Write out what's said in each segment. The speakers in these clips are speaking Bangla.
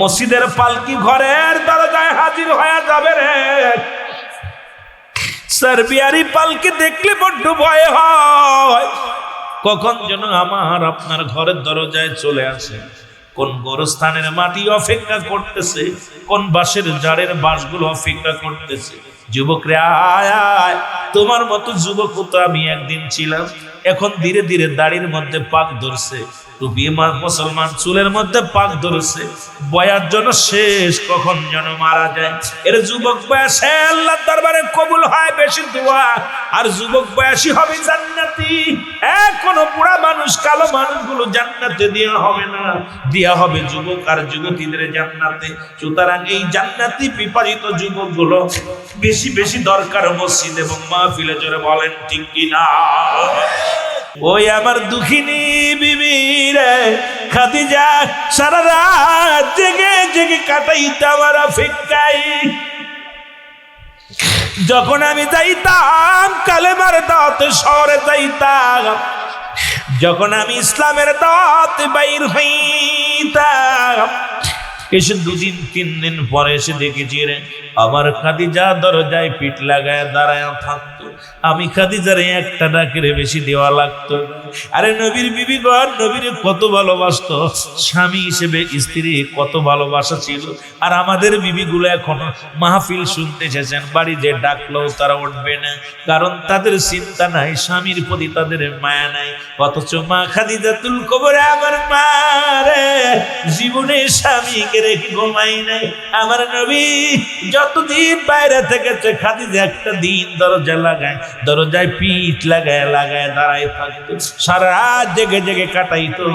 মসজিদের পালকি ঘরের দরজায় হাজির হয়ে যাবে রে। সার্বিয়ারি পালকি দেখলে বড্ড ভয় হয়, কখন যেন আমার আপনার ঘরের দরজায় চলে আসে। কোন গোরস্থানের মাটি অপেক্ষা করতেছে, কোন বাঁশের জাড়ের বাঁশগুলো অপেক্ষা করতেছে। যুবক রে আয় আয়, তোমার মতো যুবক তো আমি একদিন ছিলাম, এখন ধীরে ধীরে দাড়ির মধ্যে পাক ধরছে, টুপি মুসলমান চুলের মধ্যে পাক ধরছে, বয়ার জন্য শেষ, কখন যেন মারা যায়। এর যুবক বয়সে আল্লাহর দরবারে কবুল হয় বেশি দোয়া, আর যুবক বয়সী হবে জান্নাতি। এখনো বুড়া মানুষ কালো মানুষগুলো জান্নাতে দেওয়া হবে না, দেওয়া হবে যুবক আর যুবতীদের জান্নাতে। সুতরাং এই জান্নাতি পিপাসিত যুবকগুলো বেশি বেশি দরকার মসজিদ এবং মাহফিলে। জোরে বলেন ঠিক কিনা? ওই আমার দুঃখিনী বিবি রে খাদিজা সারা রাত জেগে জেগে কাটাইতো আমার অপেক্ষায়। যখন আমি যাইতাম কালেমার দাওয়াতে শহরে যাইতাম, যখন আমি ইসলামের দাওয়াতে বাইর হইতাম, এসে 2-3 দিন পরে এসে দেখেছি রে আমার খাদিজা দরজায় পিঠ লাগায় দাঁড়ায় থাকতো। আমি খাদিজারে একটা ডাকের বেশি দেওয়া লাগতো। আরে নবীর বিবিগণ নবীরে কত ভালোবাসতো, স্বামী হিসেবে স্ত্রী কত ভালোবাসা ছিল। আর আমাদের বিবিগুলো এখনো মাহফিল শুনতে এসেছেন, বাড়ি যে ডাকলেও তারা উঠবে না, কারণ তাদের চিন্তা নাই, স্বামীর প্রতি তাদের মায়া নাই। অথচ মা খাদিজাতুল কুবরা আমার মা রে জীবনে স্বামীকে রেখে ঘুমাই নাই। আমার নবী যতদিন বাইরে থেকেছে খাদিজা একটা দিন দরজা লাগায়, দরজায় পিঠ লাগায় লাগায় দাঁড়ায় থাকতো, সারা রাত জেগে জেগে কাটাইতো।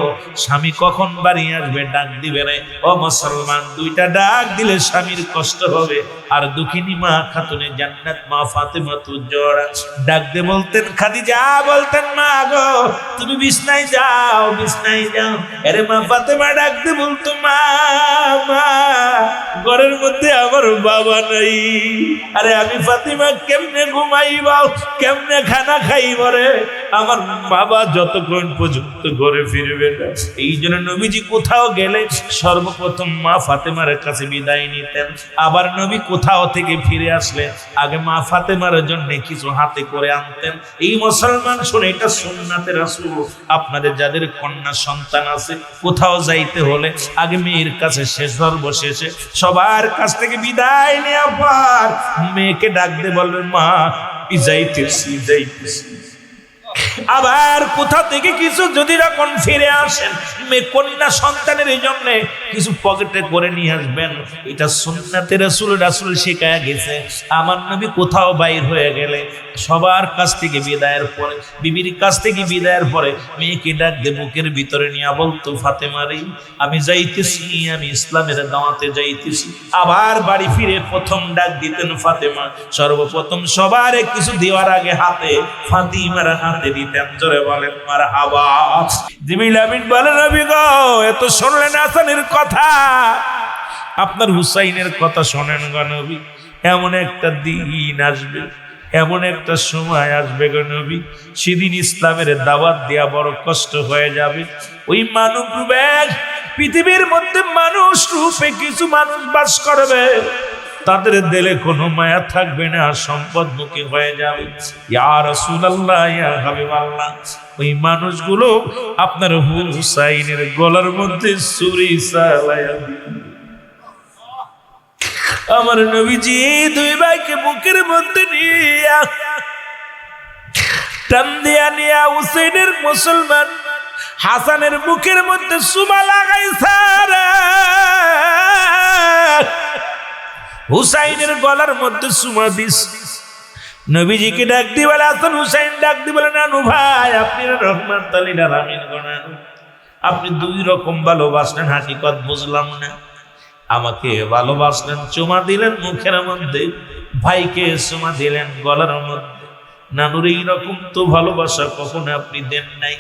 স্বামী কখন বাড়ি আসবে ডাক দিবে রে। ও মুসলমান, 2টা ডাক দিলে স্বামীর কষ্ট হবে। আর দুঃখিনী মা খাতুনে জান্নাত মা ফাতেমা তুজোরা ডাক দিয়ে বলতেন খাদিজা, বলতেন মা গো তুমি বিছনায় যাও, বিছনায় যাও। আরে মা ফাতেমা ডাক দিয়ে বলতো মা মা ঘরের মধ্যে আমার বাবা নাই, আরে আমি ফাতেমা কেমনে ঘুমাইব, কেমনে খানা খাইব রে, আমার বাবা যতক্ষণ পর্যন্ত ঘরে ফিরবে না। এই জন্য নবীজি কোথাও গেলে সর্বপ্রথম মা ফাতেমার কাছে বিদায় নিতেন। আবার নবী কোথাও থেকে ফিরে আসলে আগে মা ফাতেমার জন্য কিছু হাতে করে আনতেন। এই মুসলমান শুনে, এটা সুন্নাতে রাসূল। আপনাদের যাদের কন্যা সন্তান আছে, কোথাও যাইতে হলে আগে মেয়ের কাছে সর্বশেষে সবার কাছ থেকে বিদায় নেওয়ার পর মেয়েকে ডাক দিয়ে বলবেন মা যাইতেছি যাইতেছি। আবার কোথা থেকে কিছু যদি যখন ফিরে আসেন, মেয়ে কন্যা সন্তানের এই জন্য কিছু পকেটে করে নিয়ে আসবেন। এটা সুন্নাতে রাসূল, রাসূল শেখায়া গেছে। আমার নবী কোথাও বাইর হয়ে গেলে সবার কাছ থেকে বিদায়ের পরে, বিবির কাছ থেকে বিদায়ের পরে মেয়েকে ডাক দিয়ে বুকের ভিতরে নিয়ে বলতো ফাতেমা রে আমি যাইতেছি, আমি ইসলামের দাওয়াতে যাইতেছি। আবার বাড়ি ফিরে প্রথম ডাক দিতেন ফাতেমা। সর্বপ্রথম সবার কিছু দেওয়ার আগে হাতে ফাতিমার হাতে দিতেন। জোরে বলেন মারহাবা। জিবরিল আমিন বলেন নবী গো এত শুনলেন হাসানের কথা, আপনার হুসাইনের কথা শোনেন গো নবী। এমন একটা দিন আসবে, এমন একটা সময় আসবে গো নবী, সেদিন ইসলামের দাওয়াত দেয়া বড় কষ্ট হয়ে যাবে। ওই মানব রূপে পৃথিবীর মধ্যে মানুষ রূপে কিছু মানুষ বাস করবে, তাদের দিলে কোনো মায়া থাকবে না, সম্পদমুখী হয়ে যাবে। ইয়া রাসূলুল্লাহ, ইয়া হাবিবাল্লাহ, ওই মানুষগুলো আপনার হুসাইনের গলার মধ্যে ছুরি চালায়া দিবে। আমার নবীজি 2 ভাইকে বুকের মধ্যে নিয়া টান দিয়া নিয়া হুসাইনের মুসলমান হাসানের বুকের মধ্যে সুমা লাগাইছে। হুসাইনের গলার মধ্যে সুমা দিস। নবীজিকে ডাক দি বলে হাসান, হুসাইন ডাক দি বলে নানু ভাই আপনি রহমাত লিল আলামিন গনানু, আপনি 2 রকম ভালোবাসলেন, হাকিকত বুঝলাম না। আমাকে ভালোবাসলেন, চুমা দিলেন মুখের মধ্যে, ভাইকে চুমা দিলেন গলার মধ্যে। নানুর এইরকম তো ভালোবাসা কখনো আপনি দেন নাই।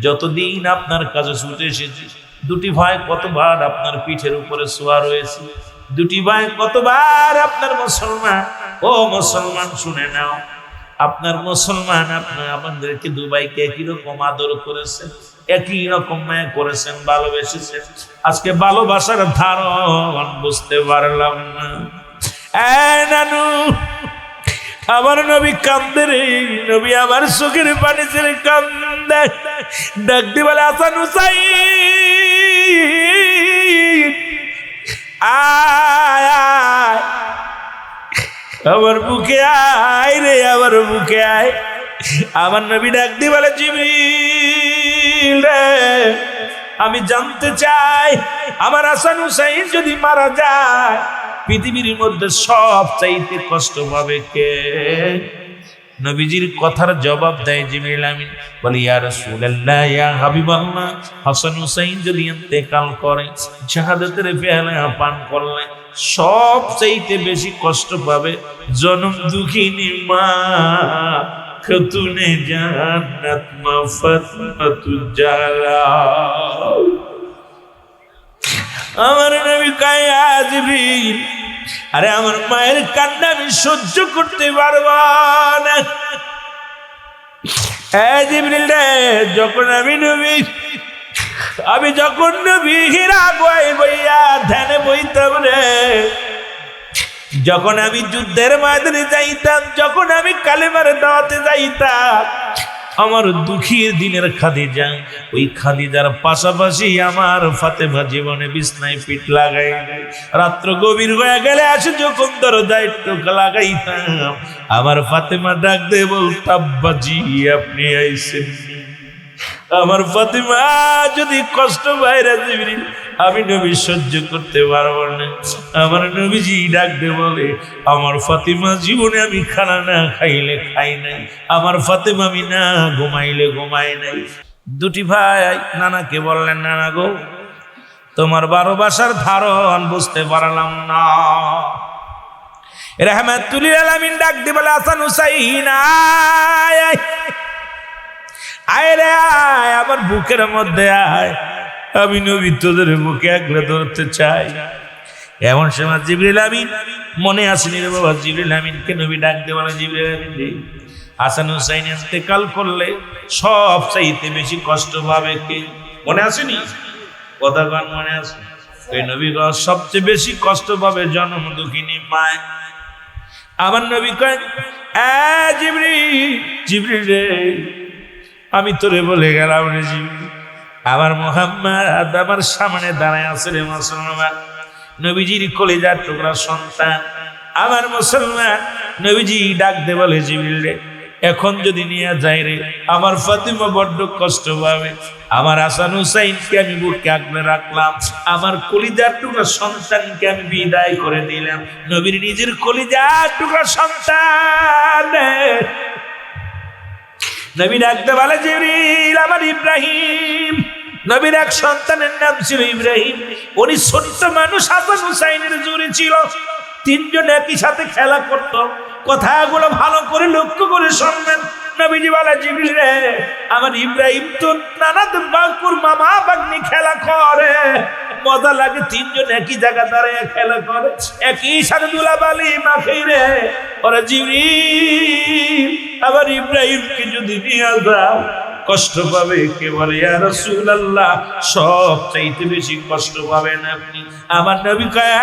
যতদিন আপনার কাছে ছুটে এসেছি, 2টি ভাই কতবার আপনার পিঠের উপরে শোয়া রয়েছে, 2টি ভাই কতবার আপনার মুসলমান। ও মুসলমান শুনে নাও, আপনার মুসলমান আপনার আমাদেরকে দুবাইকে একই রকম আদর করেছেন, একই রকম মায়া করেছেন, ভালোবেসেছেন। আজকে ভালোবাসার ধারণ বুঝতে পারলাম না। নানু আমার নবী কান্দে রে, নবী আমার চোখের পানি ছেড়ে কান্দে। ডাক দি বলে হাসান হুসাইন আয় আয় আমার বুকে আয় রে, আমার বুকে আয়। আমার নবী ডাক দি বলে জিবরিল রে, আমি জানতে চাই আমার হাসান হুসাইন যদি মারা যায় পৃথিবীর মধ্যে সব চাইতে কষ্ট পাবে কে? নবীজির কথার জবাব দেয় জিবরিল আমিন, বলে ইয়া রাসূলুল্লাহ ইয়া হাবিবাল্লাহ, হাসান হুসাইন যদি ইন্তেকাল করে, শাহাদাতের পেয়ালা পান করলে সব চাইতে বেশি কষ্ট পাবে জনম দুঃখিনী মা খাতুনে জান্নাত মা ফাতিমাতুজ জাহরা। আমার নবী কায়া জিবরিল, আরে আমার মায়ের কান্না আমি সহ্য করতে পারবো না। জিবরিল রে, যখন আমি যখন নবী হীরা বইয়া ধ্যানে বইতাম রে, যখন আমি যুদ্ধের ময়দানে যাইতাম, যখন আমি কালেমার দাওয়াতে যাইতাম, আমার দুঃখীর দিনের খাদিজা, ওই খাদিজার পাশাপাশি আমার ফাতেমা জীবনে বিছনায় পিঠ লাগাই, রাত্র গভীর হয়ে গেলে আসে যখন দরজায় টোকা লাগাইতাম, আমার ফাতেমা ডাক দিয়ে বলতাম আব্বাজি আপনি আইছেন। আমার ফাতেমা যদি কষ্ট বাইরে জিবরিল আমি নবী সহ্য করতে পারবো না। আমার নবীজি ডাক দিয়ে বলে আমার ফাতেমা জীবনে আমি খানা না খাইলে খাই নাই, আমার ফাতেমা আমি না ঘুমাইলে ঘুমাই নাই। দুটি ভাই নানাকে বললেন, নানা গো তোমার ভালোবাসার ধারণ বুঝতে পারলাম না। রাহমাতুল লিল আলামিন ডাক দিয়ে বলে হাসান হুসাইন আয় আয় রে আয়, আমার বুকের মধ্যে আয়, আমি নবী তোদের বুকে আগলে ধরতে চাই। এমন সময় জিবরিল আমিন, মনে আসেনি রে বাবা, জিবরিল আমিনকে নবী ডাক দিয়ে বলে জিবরিল আমিন রে, হাসান হুসাইন ইন্তেকাল করলে সব চাইতে বেশি কষ্ট পাবে কে? মনে আসেনি কথা গান মনে আছে? ওই নবী সবচেয়ে বেশি কষ্ট পাবে জনম দুঃখিনী মায়। আমার নবী কয় জিবরিল রে, আমি তোরে বলে গেলাম রে জিবরিল, আমার মুহাম্মদ আমার সামনে দাঁড়ায় আছে রে মুসলমান, নবীজির কলিজার টুকরা সন্তান আমার মুসলমান। নবীজি ডাক দে বলে জিবরিল রে, এখন যদি নিয়ে যাই রে আমার ফাতিমা বড্ড কষ্ট পাবে। আমার হাসান হুসাইনকে আমি বুকে আগলে রাখলাম, আমার কলিজার টুকরা সন্তানকে আমি বিদায় করে দিলাম। নবীর নিজের কলিজার টুকরা সন্তান নবী ডাকতে বলে জিবরিল আমার ইব্রাহিম, নবীর এক সন্তানের নাম ছিল ইব্রাহিম, উনি ছোট্ট মানুষ হাসান হুসাইনের জুড়ে ছিল, তিনজন একই সাথে খেলা করত। কথাগুলো ভালো করে লক্ষ্য করে শুনবেন। নবীজি বলে জিবরিল রে, আমার ইব্রাহিম তো নানা বাকুর মামা বাগনি খেলা করে, মজা লাগে, তিনজন একই জায়গা দাঁড়িয়ে খেলা করে, একই সাথে দুলাবালি মাখি রে। ওরা জিবরিল আবার ইব্রাহিমকে যদি নিয়ে যাও কষ্ট পাবে কে? বলে ইয়া রাসূলুল্লাহ সব চাইতে বেশি কষ্ট পাবেন আপনি। আমার নবী কয়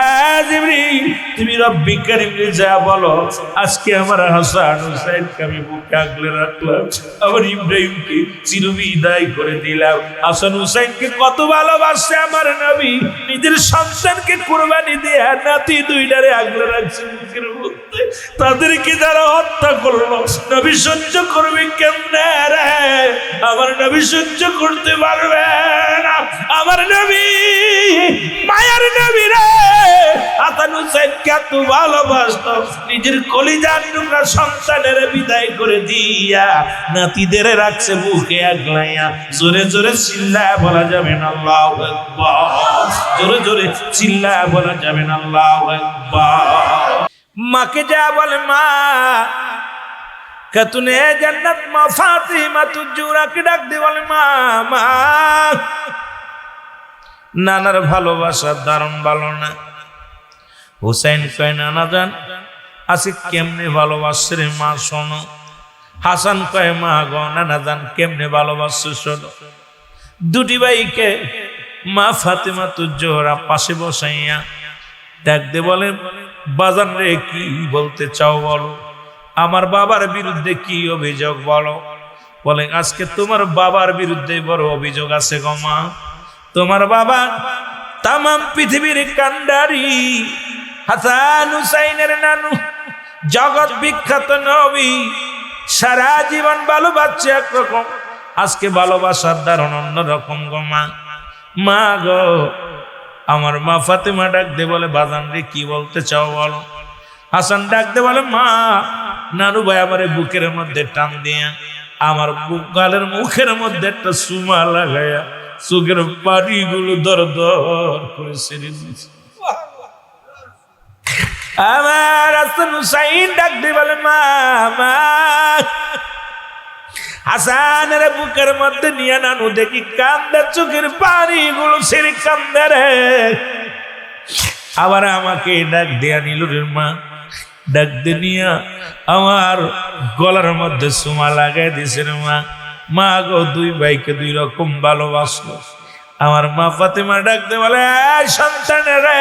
জিবরিল তুমি রব্বি কারীমকে যা বলো, আজকে আমার হাসান হুসাইনকে আমি বুকে আগলে রাখলাম, আমার ইব্রাহিমকে চিরবিদায় করে দিলাম। হাসান হুসাইনকে কত ভালোবাসে আমার নবী, নিজের সন্তানকে কুরবানি দিয়ে নাতি দুইটারে আগলে রাখছে বুকের মধ্যে। তাদেরকে যারা হত্যা করলো নবী সহ্য করবে কেমনে রে? আমার নবী সহ্য করতে পারবে না। আমার নবী মায়ের নবী রে, হাসান হুসাইনকে এত ভালোবাসতো, নিজের কলিজার টুকরা সন্তানের বিদায় করে দিয়া নাতিদের রাখছে বুকে আগলাইয়া। জোরে জোরে চিল্লায় বলা যাবে না আল্লাহু আকবার, জোরে জোরে চিল্লায় বলা যাবে না আল্লাহু আকবার। মাকে যা বলে মা খাতুনে জান্নাত মা ফাতিমাতুজ জাহরাকে ডাক দিয়ে বলে মা মা। নানার ভালোবাসার দারুণ ভালো না। হুসাইন কয় নানা জান আজকে কেমনে ভালোবাসছে রে মা, শোনো। হাসান কয় মা গো নানা জান কেমনে ভালোবাসছো শোনো। দুটি ভাইকে মা ফাতেমা জোহরা পাশে বসাইয়া ডাক দিয়ে বলে বাজান রে কি বলতে চাও বলো, আমার বাবার বিরুদ্ধে কি অভিযোগ বলো। বলে আজকে তোমার বাবার বিরুদ্ধে বড় অভিযোগ আছে গো মা। তোমার বাবা তামাম পৃথিবীর কান্ডারি, হাসান হুসাইনের নানু, জগৎ বিখ্যাত নবী, সারা জীবন ভালোবাসছে একরকম, আজকে ভালোবাসার ধারণ অন্যরকম গো মা। মা গো আমার মা ফাতেমা ডাক দে বলে বাজান রে কি বলতে চাও বলো। হাসান ডাক দে বলে মা নানু ভাই আমার বুকের মধ্যে টান দিয়া আমার বুক গালের মুখের মধ্যে একটা সুমা লাগাইয়া চোখের পানিগুলো দর দর করে ছেড়ে দিয়েছে। আমার হাসান হুসাইন ডাক দে বলে মা মা হাসানের বুকের মধ্যে নিয়ে নানু দেখি কান্দে, চোখের পানিগুলো ছেড়ে কান্দে রে। আবার আমাকে ডাক দেয়া নিল রে মা, ডাক দিয়ে নিয়া আমার গলার মধ্যে সুমা লাগাই দিছে রে মা। মা গো দুই ভাইকে দুই রকম ভালোবাসলো। আমার মা ফাতেমা ডাক দিয়ে বলে সন্তানের রে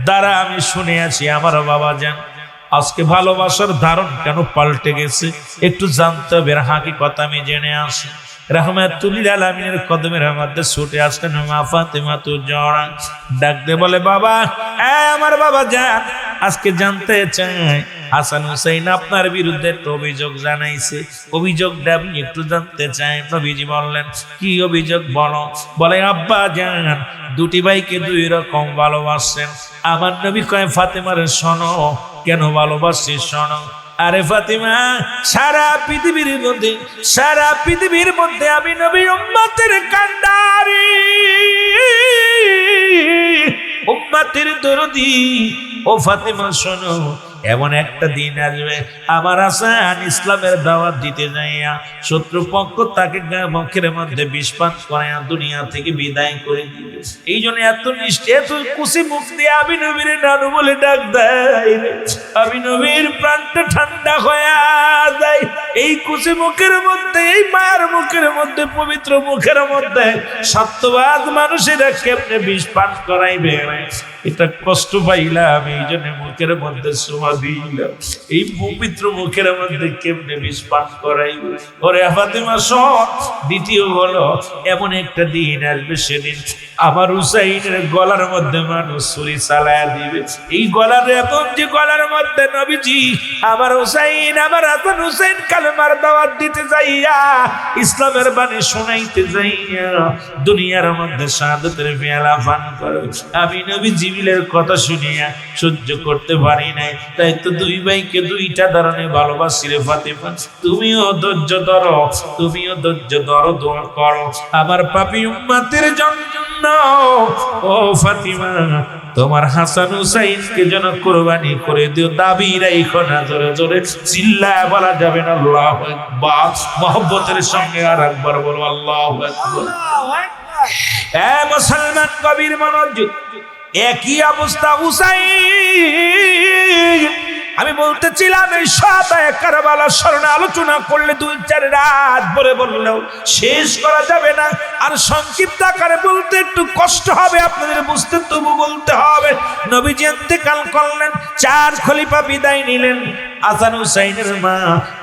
দ্বারা আমি শুনে আছি আমার বাবা যান আজকে ভালোবাসার ধারণ কেন পাল্টে গেছে একটু জানতে হবে, হাকিকত আমি জেনে আসি। রাহমাতুল্লিল আলামিনের কদমের মধ্যে ছুটে আসলেন মা ফাতেমা জোহরা, ডাক দিয়ে বলে বাবা আমার বাবা যান আজকে জানতে চাই হাসান হুসাইন আপনার বিরুদ্ধে একটা অভিযোগ জানাইছে, অভিযোগটা আমি একটু জানতে চাই। নবীজি বললেন কি অভিযোগ বলো। বলে আব্বা জান দুটি ভাইকে দুই রকম ভালোবাসেন। আমার নবী কয় ফাতেমার শোনো কেন ভালোবাসি শোনো। আরে ফাতিমা সারা পৃথিবীর মধ্যে আমি নবীর উম্মতের কান্ডারি, উম্মতের দরদি। ও ফাতিমা শোনো এমন একটা দিন আসবে আমার হাসান ইসলামের দাওয়াত দিতে যাইয়া শত্রুপক্ষ তাকে মুখের মধ্যে বিষপান করাইয়া দুনিয়া থেকে বিদায় করে দিবে। এই জন্য এত নিষ্ঠে এত খুশি মুখ দিয়ে আমি নবীর নানু বলে ডাক দেয়, আমি নবীর প্রাণটা ঠান্ডা হয়ে যায়। এই খুশি মুখের মধ্যে এই মায়ের মুখের মধ্যে পবিত্র মুখের মধ্যে সত্যবাদ মানুষেরা কেমনে বিষপান করাইবে এটা কষ্ট পাইলাম। এই জন্য মুখের মধ্যে সুমা দিলাম, এই পবিত্র মুখের মধ্যে কেমনে বিষপান করাইবে। ওরে ফাতেমা শোন দ্বিতীয় হলো এমন একটা দিন আসবে সেদিন আমার হুসাইনের গলার মধ্যে মানুষ ছুরি চালায়া দিবে। এই গলার এমন যে গলার মধ্যে নবীজি আমার হুসাইন আমার হাসান হুসাইন কালেমার দাওয়াত দিতে যাইয়া ইসলামের বাণী শোনাইতে যাইয়া দুনিয়ার মধ্যে শাহাদাতের পেয়ালা পান করে আমি নবী জিবরিলের কথা শুনিয়া সহ্য করতে পারি নাই। তাই তো দুই ভাইকে দুইটা ধরনে ভালোবাসি রে ফাতেমা। তুমিও ধৈর্য ধরো, তুমিও ধৈর্য ধরো, দোয়া করো আমার পাপী উম্মতের জন্য। ও ফাতিমা তোমার হাসান হুসাইনকে যেন কুরবানি করে দিও, দাবি রাখো না। জোরে জোরে চিল্লায় বলা যাবে না আল্লাহু আকবার, মহব্বতের সঙ্গে আর একবার বলো আল্লাহু আকবার। এ মুসলমান কবির মনোযোগ, একই অবস্থা হুসাইন। আমি বলতেছিলাম এই সব কারবালার স্মরণে আলোচনা করলে 2-4 রাত বলে বললেও শেষ করা যাবে না। আর সংক্ষিপ্ত আকারে বলতে একটু কষ্ট হবে আপনাদের বুঝতে, তবু বলতে হবে। নবীজি ইন্তেকাল করলেন, 4 খলিফা বিদায় নিলেন। হাসান হুসাইনের মা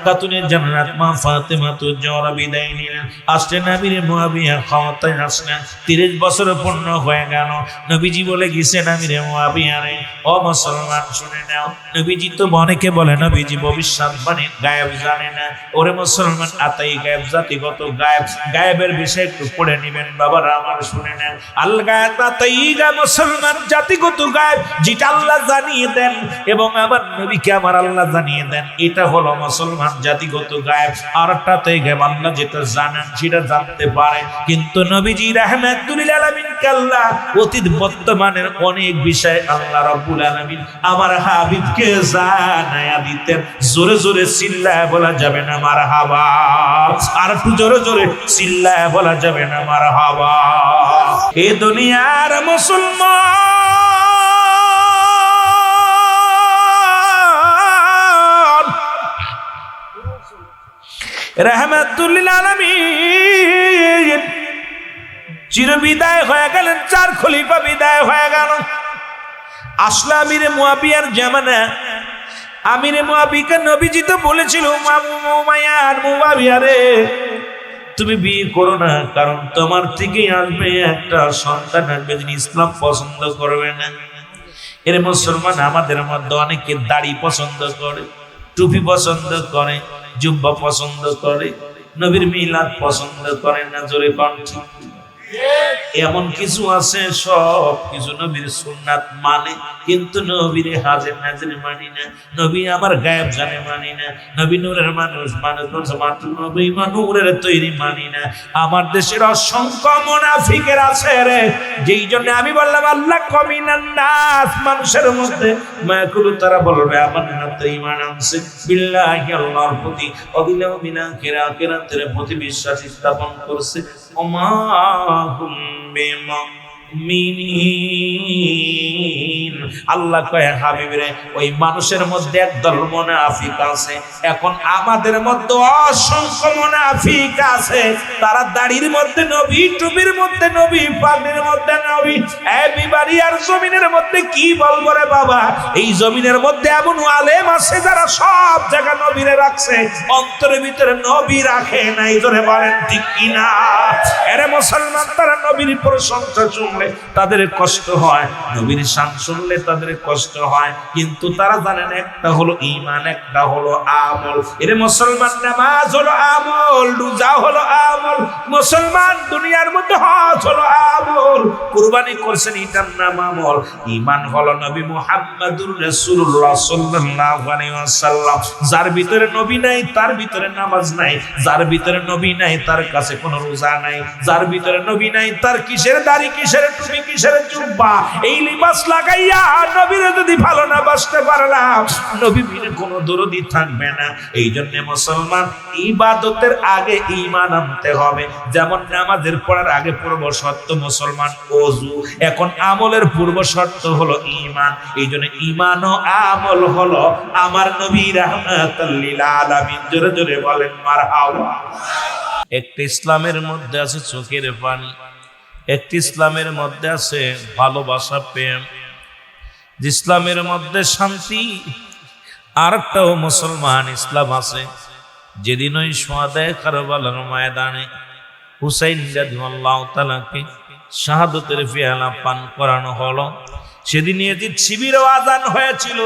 খাতুনে জান্নাত মা ফাতেমা জোহরা বিদায় নিলেন। আসলেন আমিরে মুয়াবিয়া ক্ষমতায় আসলেন। 30 বছর পূর্ণ হয়ে গেল। নবীজি বলে গেছেন আমিরে মুয়াবিয়া রে ও মুসলমান শুনে নাও, নবীজি তো অনেকে বলে নবীজি ভবিষ্যৎবাণী গায়েব জানে না। ওরে মুসলমান আতাই গায়েব জাতিগত গায়েব, গায়েবের বিষয় একটু পড়ে নেবেন বাবারা আমার শুনে নেন। আল গায়েব আতাই মুসলমান জাতিগত গায়েব যেটা আল্লাহ জানিয়ে দেন এবং আমার নবীকে আমার আল্লাহ জানিয়ে দেন, এটা হলো মুসলমান জাতিগত গায়েব। আরটা তো গায়েব আল্লাহ যেটা জানেন সেটা জানতে পারে, কিন্তু নবীজি রাহমাতুল আলামিন আল্লাহ অতীত বর্তমানের অনেক বিষয় আল্লাহ রাব্বুল আলামিন আমার হাবিবকে জানায়া দিতেন। জোরে জোরে চিল্লায় বলা যাবে না মারহাবা, আর একটু জোরে জোরে চিল্লায় বলা যাবে না মারহাবা। এ দুনিয়ার মুসলমান রাহমাতুল লিল আলামিন চির বিদায় হয়ে গেলেন, 4 খলিফা বিদায় হয়ে গেল। আসলে আমিরে মুয়াবিয়ার জামানা। আমিরে মুয়াবিকে নবীজি তো বলেছিল, মুয়াবিয়া রে তুমি বিয়ে করো না, কারণ তোমার থেকে আসবে একটা সন্তান আসবে যিনি ইসলাম পছন্দ করবে না। এর মুসলমান আমাদের মধ্যে অনেকে দাড়ি পছন্দ করে, টুপি পছন্দ করে, জুব্বা পছন্দ করে, নবীর মিলাদ পছন্দ করে না। জোরে কণ্ঠ এমন কিছু আছে সব কিছু নবীর সুন্নাত মানে, কিন্তু নবীর হাজির নাজির মানি না। নবী আমার গায়েব জানে মানি না। নবী নূরের মানুষ মাত্র নবী নূরের তৈরি মানি না। আমার দেশের অসংখ্য মুনাফিকের আছে রে, যেই জন্য আমি বললাম আল্লাহ কমিনান নাস, মানুষের মধ্যে মায়াকুলু তারা বলবে আমার নাতে ঈমান আনছে বিল্লাহি আল্লাহর প্রতি, অবিলা বিনা কিরাতের প্রতি বিশ্বাস স্থাপন করছে। ওমা আল্লাহ কয় হাবিবরে ওই মানুষের মধ্যে একদল মুনাফিক আছে। এখন আমাদের মধ্যে অসংখ্য মুনাফিক আছে, তারা দাড়ির মধ্যে নবী, টুপির মধ্যে নবী, পাগড়ির মধ্যে নবী। এবিবাড়ি আর জমিনের মধ্যে কি বলবো রে বাবা, এই জমিনের মধ্যে এমন আলেম আছে যারা সব জায়গা নবীরে রাখছে, অন্তরের ভিতরে নবী রাখে নাই। ধরে বলেন ঠিক কিনা? এরে মুসলমান, তারা নবীর প্রশংসা শুনলে তাদের কষ্ট হয়, নবীর শান শুনলে তাদের কষ্ট হয়, কিন্তু তারা জানেন একটা হলো ঈমান, একটা হলো আমল। এরে মুসলমান, নামাজ হলো আমল, রোজা হলো আমল। মুসলমান দুনিয়ার মধ্যে হজ হলো আমল, কুরবানি করছেন এটার নাম আমল। ঈমান হলো নবী মুহাম্মদুর রাসূলুল্লাহ সাল্লাল্লাহু আলাইহি ওয়াসাল্লাম। যার ভিতরে নবী নাই তার ভিতরে নামাজ নাই, যার ভিতরে নবী নাই তার কাছে কোনো রোজা নাই, যার ভিতরে নবী নাই তার কিসের দাড়ি, কিসের টুপি, কিসের জুব্বা। এই লিবাস লাগাইয়া নবীরে যদি ভালো না বাসতে পারলাম, নবী বিনে কোনো দরদি থাকবে না। এই জন্য মুসলমান ইবাদতের আগে ঈমান আনতে হবে। যেমন নামাজের পড়ার আগে পূর্ব শর্ত মুসলমান ওযু, এখন আমলের পূর্ব শর্ত হলো ঈমান। এই জন্য ঈমান ও আমল হলো আমার নবী রাহমাতুল লিল আলামিন। জোরে জোরে বলেন মারহাবা। একটা ইসলামের মধ্যে আছে চোখের পানি, একটি ইসলামের মধ্যে আছে ভালোবাসা, প্রেম, ইসলামের মধ্যে শান্তি। আরেকটাও মুসলমান ইসলাম আছে। যেদিন ওই সোয়াদে কারবালার ময়দানে হুসাইন রাদিয়াল্লাহু তাআলাকে শাহাদাতের পেয়ালা পান করানো হলো, সেদিন ইয়াজিদ শিবিরও আযান হয়েছিল,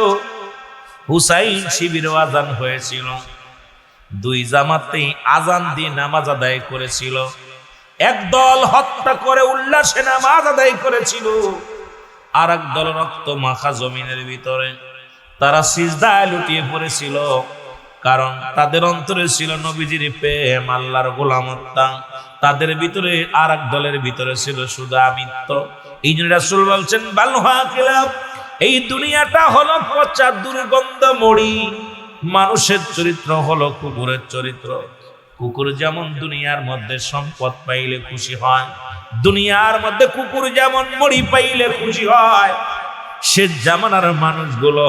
হুসাইন শিবিরও আযান হয়েছিল। দুই জামাতেই আযান দিয়ে নামাজ আদায় করেছিল। একদল হত্যা করে উল্লাসে নামাজ আদায় করেছিল, আর এক দল রক্ত মাখা জমিনের ভিতরে তারা সিজদায় লুটিয়ে পড়েছিল, কারণ তাদের অন্তরে ছিল নবীজির প্রেম, আল্লাহর গোলামত্ব। তাদের ভিতরে আর এক দলের ভিতরে ছিল শুধু আমিত্ব। এই জন্য রাসূল বলছেন বালহা কিলাব, এই দুনিয়াটা হলো পচা দুর্গন্ধ মড়ি। মানুষের চরিত্র হলো কুকুরের চরিত্র। কুকুর যেমন দুনিয়ার মধ্যে সম্পদ পাইলে খুশি হয়, দুনিয়ার মধ্যে কুকুর যেমন মড়ি পাইলে খুশি হয়, সে জামানার মানুষগুলো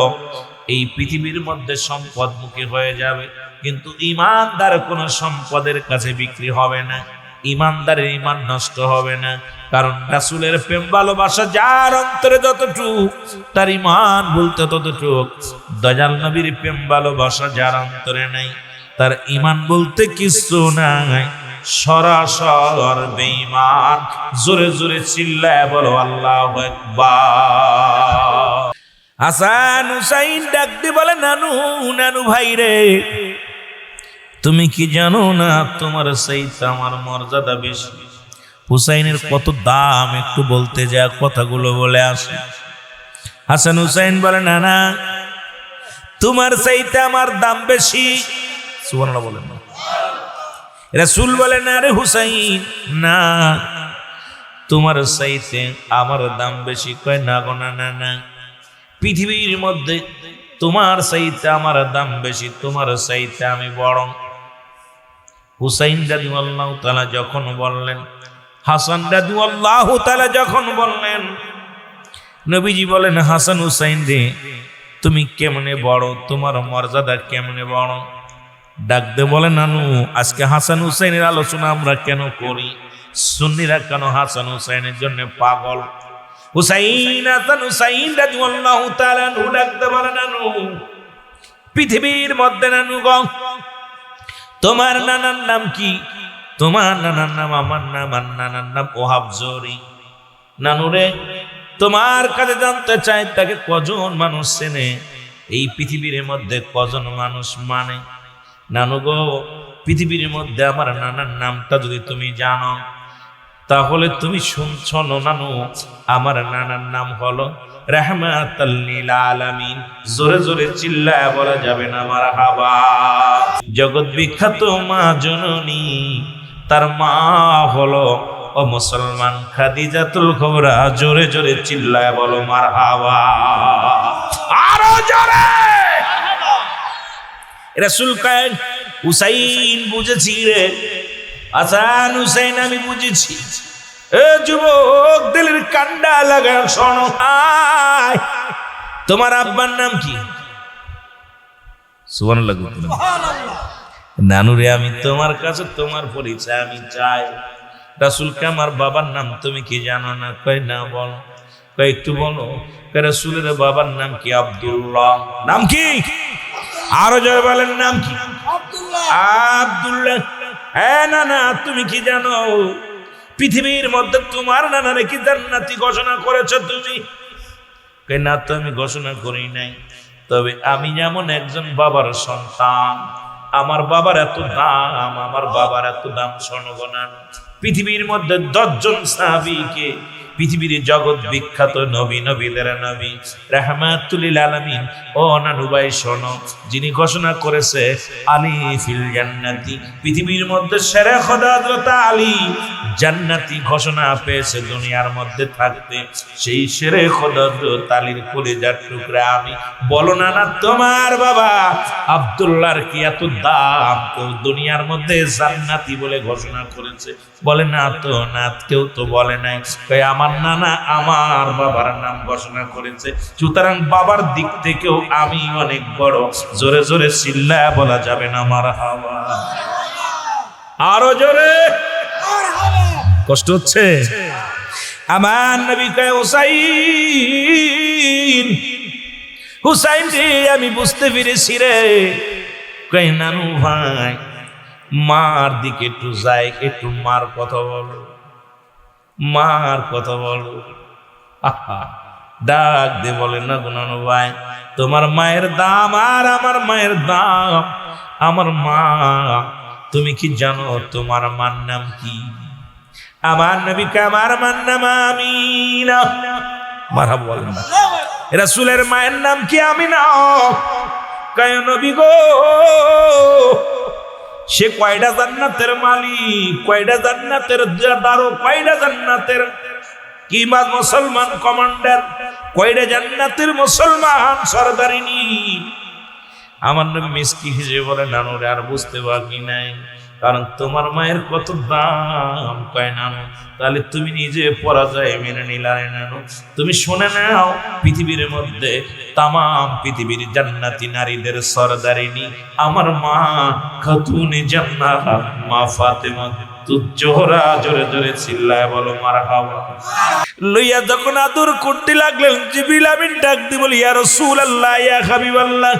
এই পৃথিবীর মধ্যে সম্পদমুখী হয়ে যাবে, কিন্তু ঈমানদার কোনো সম্পদের কাছে বিক্রি হবে না। ঈমানদারের ঈমান নষ্ট হবে না, কারণ রাসূলের প্রেম ভালোবাসা যার অন্তরে যতটুক, তার ঈমান বলতে ততটুক। দয়াল নবীর প্রেম ভালোবাসা যার অন্তরে নাই, তার ঈমান বলতে কিছু নাই, সরাসর বেঈমান। জোরে জোরে চিল্লায় বলো আল্লাহু আকবার। হাসান হুসাইন ডাক দিয়ে বলে, নানু নানু ভাই রে, তুমি কি জানো না তোমার চাইতে আমার মর্যাদা বেশি? হুসাইনের কত দাম একটু বলতে যা কথাগুলো বলে আসে। হাসান হুসাইন বলে, না না, তোমার চাইতে আমার দাম বেশি। সুবহানাল্লাহ বলেন না। রাসূল বলেন, আরে হুসাইন না, তোমার চাইতে আমার দাম বেশি। কয় না গো, না না না, পৃথিবীর মধ্যে তোমার চাইতে আমার দাম বেশি, তোমার চাইতে আমি বড়। হুসাইন রাদিয়াল্লাহু তাআলা যখন বললেন, হাসান রাদিয়াল্লাহু তাআলা যখন বললেন, নবীজি বলেন, হাসান হুসাইন রে, তুমি কেমনে বড়, তোমার মর্যাদা কেমনে বড়? ডাকতে বলে, নানু আজকে হাসান হুসাইনের আলোচনা আমরা কেন করি? সুন্নিরা কেন হাসান হুসাইনের জন্য পাগল? হুসাইন হাসান হুসাইন রাদিয়াল্লাহু তাআলা আনহু ডাকতে বলে, নানু পৃথিবীর মধ্যে নানু গো, তোমার নানার নাম কি? তোমার নানার নাম আমার নাম, আর নানার নাম ওহাব জরি। নানু রে, তোমার কাছে জানতে চাই, তাকে কজন মানুষ চেনে? এই পৃথিবীর মধ্যে কজন মানুষ মানে? নানু গো, পৃথিবীর মধ্যে আমার নানার নামটা যদি তুমি জানো, তাহলে তুমি শুনছ না নানু, আমার নানার নাম হলো রাহমাতাল লিল আলামিন। জোরে জোরে চিল্লায় বলা যাবে না মারহাবা। জগৎ বিখ্যাত মা জননী, তার মা হলো ও মুসলমান খাদিজাতুল কুবরা। জোরে জোরে চিল্লায় বলো মারহাবা, আরো জোরে। রাসূল কয়, হুসাইন বুঝেছি রে, হাসান হুসাইন আমি বুঝেছি। এ যুবক, দিলের কান্ডা লাগা শোনো। আয়, তোমার আব্বার নাম কি? সুবহানাল্লাহ। নানু রে, আমি তোমার কাছে তোমার পরিচয় আমি চাই। রাসূলকে আমার বাবার নাম তুমি কি জানো না? কয় না, বলো। কয় একটু বলো। রাসূলের বাবার নাম কি? আব্দুল্লাহ। নাম কি? আরো জোরে বলেন, নাম কি? আব্দুল্লাহ। হ্যাঁ নানা, তুমি কি জানো পৃথিবীর মধ্যে তোমার নানারে কি জান্নাতি ঘোষণা করেছো তুমি? কয় না, তো আমি ঘোষণা করি নাই, তবে আমি যেমন একজন বাবার সন্তান, আমার বাবার এত দাম, আমার বাবার এত দাম শোনো না। পৃথিবীর মধ্যে 10 জন সাহাবীকে পৃথিবীর জগৎ বিখ্যাত নবী, নবীদের নবী, রাহমাতুল লিল আলামিন, ও নানু ভাই শোনো, যিনি ঘোষণা করেছে আলী ফিল জান্নাতি, পৃথিবীর মধ্যে সেরা খোদা হযরত আলী জান্নাতি ঘোষণা পেয়েছে দুনিয়ার মধ্যে থাকতে। সেই সেরে খোদা হযরত আলীর কলিজার টুকরা আমি। বলো না, না তোমার বাবা আব্দুল্লাহর কি এত দাম কেউ দুনিয়ার মধ্যে জান্নাতি বলে ঘোষণা করেছে? বলে না তো, না কেউ তো বলে নাই। কই আমার নানা আমার বাবার নাম ঘোষণা করেছে, সুতরাং বাবার দিক থেকেও আমি অনেক বড়। জোরে জোরে চিল্লায় বলা যাবে না মারহাবা, আরো জোরে। কষ্ট হচ্ছে? আমার নবী কয়, হুসাইন, হুসাইন রে আমি বুঝতে পেরেছি রে। কই নানু ভাই, মার দিকে একটু যাই, একটু মার কথা বলো, মার কথা বলো। আহা, ডাক দে বলে, না গো নানু ভাই, তোমার মায়ের দাম আর আমার মায়ের দাম। আমার মা, তুমি কি জানো তোমার মার নাম কি? আমার নবীকে আমার মার নাম আমিনা। মারহাবা বলেন না। রাসূলের মায়ের নাম কি? আমিনা। কয় নবী গো, সে কয়টা জান্নাতের মালিক, কয়টা জান্নাতের দারো, কয়টা জান্নাতের কি মুসলমান কমান্ডার, কয়টা জান্নাতের মুসলমান সরদারিনী। আমার নবী মিষ্টি হিসেবে বলে, নানু রে আর বুঝতে বাকি নাই, কারণ তোমার মায়ের কত দাম। কয় নানু, তাহলে তুমি নিজে পরাজয় মেনে নিলে নানু। তুমি শুনে নাও, পৃথিবীর মধ্যে তামাম পৃথিবীর জান্নাতি নারীদের সরদারিনী আমার মা খাতুনে জান্নাত, মা ফাতেমা তুজোহরা। জোরে জোরে চিল্লায় বলো মারহাবা। লইয়া যখন আদর করতে লাগলেন, জিবরিল আমিন ডাক দিয়ে বলি, ইয়া রাসূলুল্লাহ, ইয়া হাবিবাল্লাহ,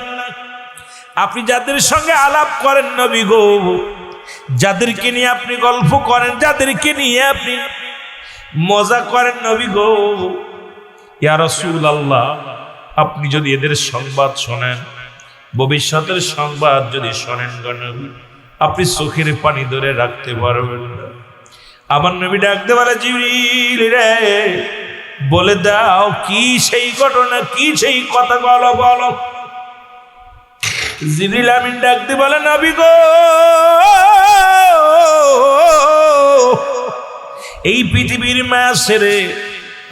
আপনি যাদের সঙ্গে আলাপ করেন নবী গো, যাদেরকে নিয়ে আপনি গল্প করেন, যাদেরকে নিয়ে আপনি মজা করেন নবী গো, ইয়া রাসূলুল্লাহ, আপনি যদি এদের সংবাদ শোনেন, ভবিষ্যতের সংবাদ যদি শোনেন গো নবী, আপনি চোখের পানি ধরে রাখতে পারবেন না। আমার নবী ডাকতে বলে, জিবরিল রে, বলে দাও কি সেই ঘটনা, কি সেই কথা, বলো বলো। জিবরিল আমিন ডাকতে বলে, নবী গো, এই পৃথিবীর মায়া ছেড়ে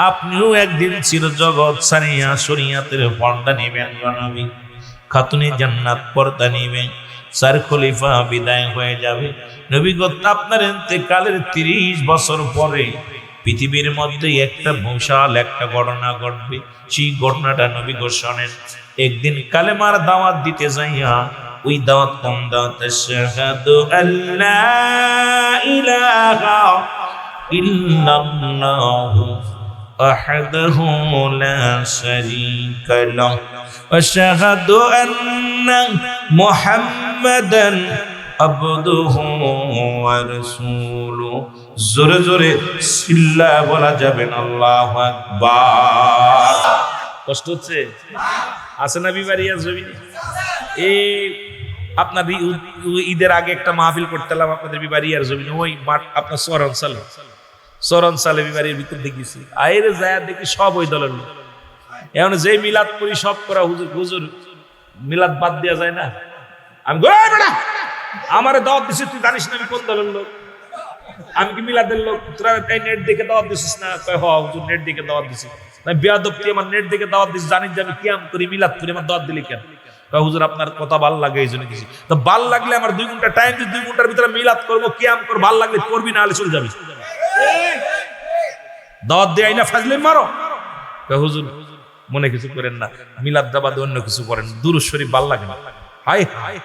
আপনিও একদিন চিরজগৎ ছাড়িয়া শরিয়াতের পর্দা নিবেন গো নবী। খাতুনে জান্নাত পর্দা নিবেন, 4 খলিফা বিদায় হয়ে যাবে। নবী গো, আপনার ইন্তেকালের 30 বছর পরে পৃথিবীর মধ্যে একটা বিশাল একটা ঘটনা ঘটবে। সেই ঘটনাটা নবী গো শোনেন। একদিন কালেমার দাওয়াত দিতে যাইয়া ওই দাওয়াত কম দাওয়াত আশহাদু আল্লা ইলাহা ইল্লাল্লাহু ওয়াহদাহু লা শারীকা লাহু ওয়া আশহাদু আন্না মুহাম্মাদান আবদুহু ওয়া রাসূলুহু। জোরে জোরে সিল্লা বলা যাবে না, আল্লাহু আকবার। কষ্ট হচ্ছে? আছে না বিবারি জমি? এই আপনার ঈদের আগে একটা মাহফিল করতেলাম আপনাদের বিবারিয়ার জমিনে, ওই মাঠ আপনার চরণ সালে বিবারির ভিতর দেখেছি। আইরে যায় দেখি সব ওই দলের লোক। এখন যে মিলাদ করি সব করা হুজুর মিলাদ বাদ দেওয়া যায় না। আমি আমারে দাওয়াত দিছিস, তুই জানিস না আমি কোন দলের লোক? আমি কি মিলাদের লোক? তোরা নেট দেখে দাওয়াত দিছিস না? কয় হ হুজুর নেট দেখে দাওয়াত দিছি। বেয়াদব তুই আমার নেট দেখে দাওয়াত দিছিস, জানিস যে আমি কিয়াম করি মিলাদ করি, আমার দাওয়াত দিলি কেন? হুজুর আপনার কথা ভাল লাগে এই জন্য দিছি। তো ভাল লাগলে আমার 2 ঘন্টা টাইম দিই, 2 ঘন্টার ভিতরে মিলাদ করবো, কিয়াম করবো, ভাল লাগলে করবি, না হলে চলে যাবি। দাওয়াত দেয় না ফাজলিম মারো। হুজুর মনে কিছু করেন না, মিলাদ দাবাদে অন্য কিছু করেন, দুরূদ শরীফ ভাল লাগে না। হায় হায়,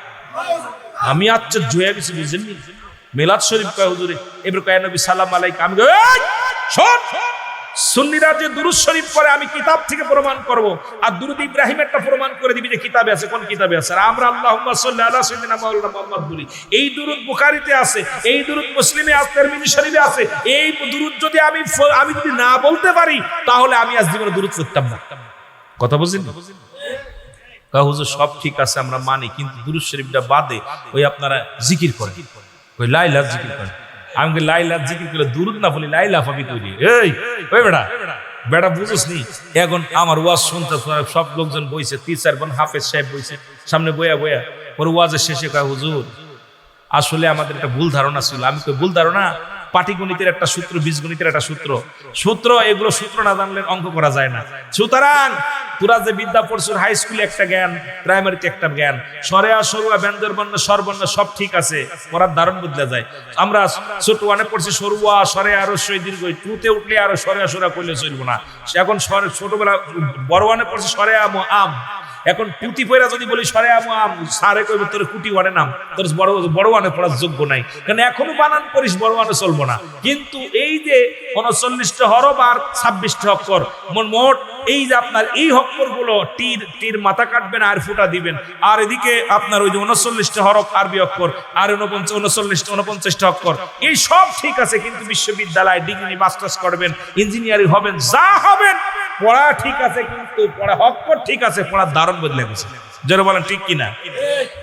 আমি আশ্চর্য হয়ে গেছি, বুঝলেন? মিলাদ শরীফ কয় হুজুরে, এবার কয় নবী সালাম আলাইকা। আমি শোন, সুন্নিরা যে দুরূদ শরীফ পড়ে আমি কিতাব থেকে প্রমাণ করব, আর দুরূদ ইব্রাহিমেরটা প্রমাণ করে দিবি যে কিতাবে আছে। কোন কিতাবে আছে? আর আমরা আল্লাহুম্মা সাল্লি আলা সাইয়্যিদিনা মাওলানা মুহাম্মদ বলি। এই দুরূদ বুখারীতে আছে, এই দুরূদ মুসলিমে আছে, তিরমিজি শরীফে আছে। এই দুরূদ যদি আমি যদি না বলতে পারি, তাহলে আমি আজ জীবনে দুরূদ পড়তাম না। কথা বুঝলেন? হুজুর সব ঠিক আছে আমরা মানি, কিন্তু দুরূদ শরীফটা বাদে ওই আপনারা জিকির করেন, ওই লা ইলাহা জিকির করেন। আমি লা ইলাহা জিকির করে দুরূদ না বলি, লা ইলাহা পাবি তৈরি। এই ওই বেটা বুঝিস নি? এখন আমার ওয়াজ শুনতে সব লোকজন বইছে, 3-4 জন হাফেজ সাহেব বইছে সামনে, বইয়া ওর ওয়াজের শেষে কয় হুজুর আসলে আমাদের একটা ভুল ধারণা ছিল। আমি কই ভুল ধারণা? পাটিগণিতের একটা সূত্র, বীজগণিতের একটা সূত্র, এগুলো সূত্র না জানলে অঙ্ক করা যায় না। সুতরাং তোরা যে বিদ্যা পড়ছস, হাই স্কুলে একটা জ্ঞান, প্রাইমারিতে একটা জ্ঞান, সরেয়া সরুয়া ব্যঞ্জন বর্ণ স্বরবর্ণ সব ঠিক আছে, পড়ার ধারণ বদলে যায়। আমরা ছোট 1 পড়ছি সরুয়া সরেয়া রস্বই দীর্ঘ, 2তে উঠলে আরো সরেয়া সরা কইলে চলবো না। এখন ছোটবেলা বড় 1 পড়ছি সরেয়া আম, এখন কুটি পয়রা যদি বলি সরে আম, সারে কইবে তোর কুটি ওয়ানে নাম, তোর বড় ওয়ানে পড়ার যোগ্য নাই, কারণ এখনো বানান করিস, বড় ওয়ানে চলবো না। কিন্তু এই যে 39টা হরফ আর 26টা অক্ষর, মোট এই যে আপনার এই অক্ষর গুলো তীর মাথা কাটবেন আর ফুটা দিবেন, আর এদিকে আপনার ওই যে 39টা হরফ আরবি অক্ষর আর 49টা অক্ষর, এই সব ঠিক আছে। কিন্তু বিশ্ববিদ্যালয় ডিগ্রি মাস্টার্স করবেন, ইঞ্জিনিয়ারিং হবেন, যা হবেন, পড়া ঠিক আছে, কিন্তু পড়া অক্ষর ঠিক আছে, পড়ার ধারণ বদলে গেছে। যারা বলেন ঠিক কিনা?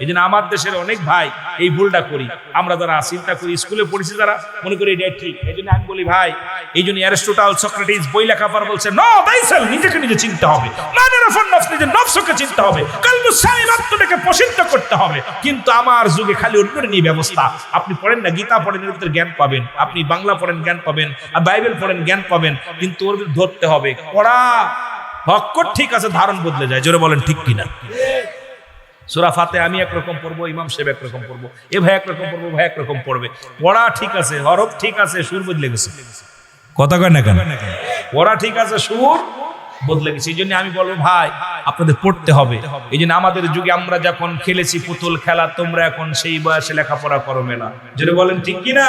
এই জন্য আমার দেশের অনেক ভাই এই ভুলটা করি। আমরা যারা চিন্তা করি, স্কুলে পড়েছি যারা, মনে করি এটা ঠিক। এই জন্য আমি বলি ভাই, এই জন্য অ্যারিস্টটল, সক্রেটিস বই লেখাপড় বলছে, নো দাইসেল, নিজেকে নিজে চিনতে হবে, মানের উপর নফস, নিজের নফসকে চিনতে হবে, কলবু সালিম, আত্মাকে প্রসিদ্ধ করতে হবে। কিন্তু আমার যুগে খালি অন্যের নিয়ে ব্যবস্থা। আপনি পড়েন না, গীতা পড়েন, এর ভিতরে জ্ঞান পাবেন, আপনি বাংলা পড়েন জ্ঞান পাবেন, আর বাইবেল পড়েন জ্ঞান পাবেন, কিন্তু ওর ধরতে হবে। পড়া অক্ষর ঠিক আছে, ধারণ বদলে যায়। জোরে বলেন ঠিক কিনা? সূরা ফাতিহা আমি একরকম পড়বো, ইমাম সাহেব একরকম পড়বো, এ ভাই একরকম পড়বো, ভাই একরকম পড়বে। পড়া ঠিক আছে, হরফ ঠিক আছে, সুর বদলে গেছে। কথা কয় না কেন? পড়া ঠিক আছে, সুর বদলে গেছে। এই জন্য আমি বলবো ভাই, আপনাদের পড়তে হবে। এই জন্য আমাদের যুগে আমরা যখন খেলেছি পুতুল খেলা, তোমরা এখন সেই বয়সে লেখাপড়া করো মেলা। যদি বলেন ঠিক কিনা?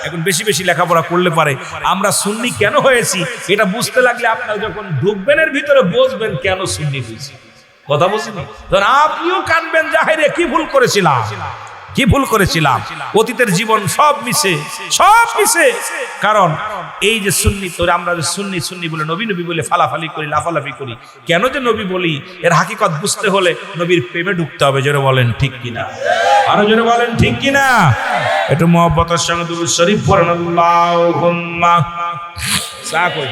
এখন বেশি বেশি লেখাপড়া করলে পারে। আমরা সুন্নি কেন হয়েছি এটা বুঝতে লাগলে আপনারা যখন ঢুকবেন এর ভিতরে বুঝবেন কেন সুন্নি হয়েছি। কথা বুঝছেন? আপনিও কানবেন, জাহেরে কি ভুল করেছিলাম, অতীতের জীবন সব মিশে। কারণ এই যে সুন্নি, তোরা আমরা যে সুন্নি বলে নবী বলে ফালাফালি করি, লাফালাফি করি, কেন যে নবী বলি এর হাকিকত বুঝতে হলে নবীর প্রেমে ঢুকতে হবে। জোরে বলেন ঠিক কিনা? আরো জোরে বলেন ঠিক কিনা? একটু মহব্বতের সঙ্গে দুরূদ শরীফ পড়েন। আল্লাহুম্মা সা কই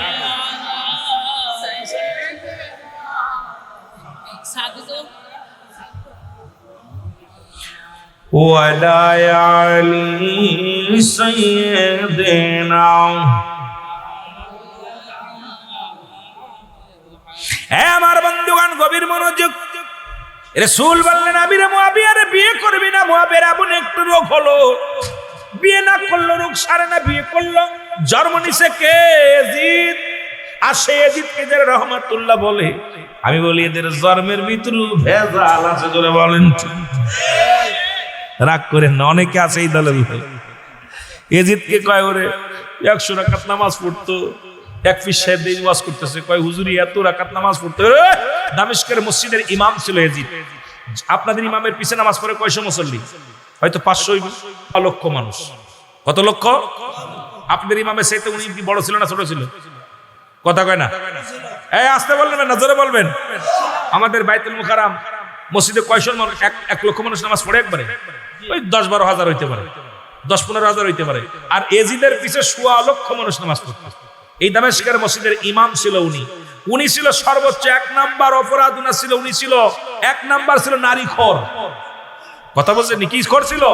ওয়ালা আলি সাইয়্যিদিনা। আমার বন্ধুগণ গভীর মনোযোগ। রাসূল বললেন, আমিরে মুআবিয়ারে বিয়ে করবি না। মুআবিয়ার এমন একটু রোগ হলো, বিয়ে না করলো, রোগ সারে না, বিয়ে করলো, জন্ম নিছে কে? ইয়াজিদ। আর সেই ইয়াজিদকে যারা রহমাতুল্লাহ বলে, আমি বলি এদের জন্মের ভিতরে ভেজাল আছে। জোরে বলেন ঠিক। রাগ করেন না, অনেকে আছে এই দলের লোক। এজিদকে কয় ওরে 100 রাকাত নামাজ পড়তো, এক পীর সাহেব দিয়ে ওয়াজ করতেছে, কয় হুজুরি এত রাকাত নামাজ পড়তো। দামেস্কের মসজিদের ইমাম ছিল এজিদ। আপনাদের ইমামের পিছে নামাজ পড়ে কয়শো মুসল্লি? হয়তো 500 লক্ষ মানুষ। কত লক্ষ? আপনাদের ইমামের চাইতে উনি বড় ছিল না ছোট ছিল? কথা কয় না, এই আসতে বলবেন না, জোরে বলবেন। আমাদের বাইতুল মুকাররম মসজিদে কয়শো মানুষ? 1 লক্ষ মানুষ নামাজ পড়ে একবারে? ওই 10-12 হাজার হইতে পারে, 10-15 হাজার হইতে পারে। আর এজিদের পিছে 1.25 লক্ষ মানুষ নামাজ পড়তো। এই দামেস্কের মসজিদের ইমাম ছিল উনি। উনি ছিল সর্বোচ্চ 1 নাম্বার অপরাধ। উনি ছিল 1 নাম্বার ছিল নারীখোর। কথা বলছেন? কি করছিল?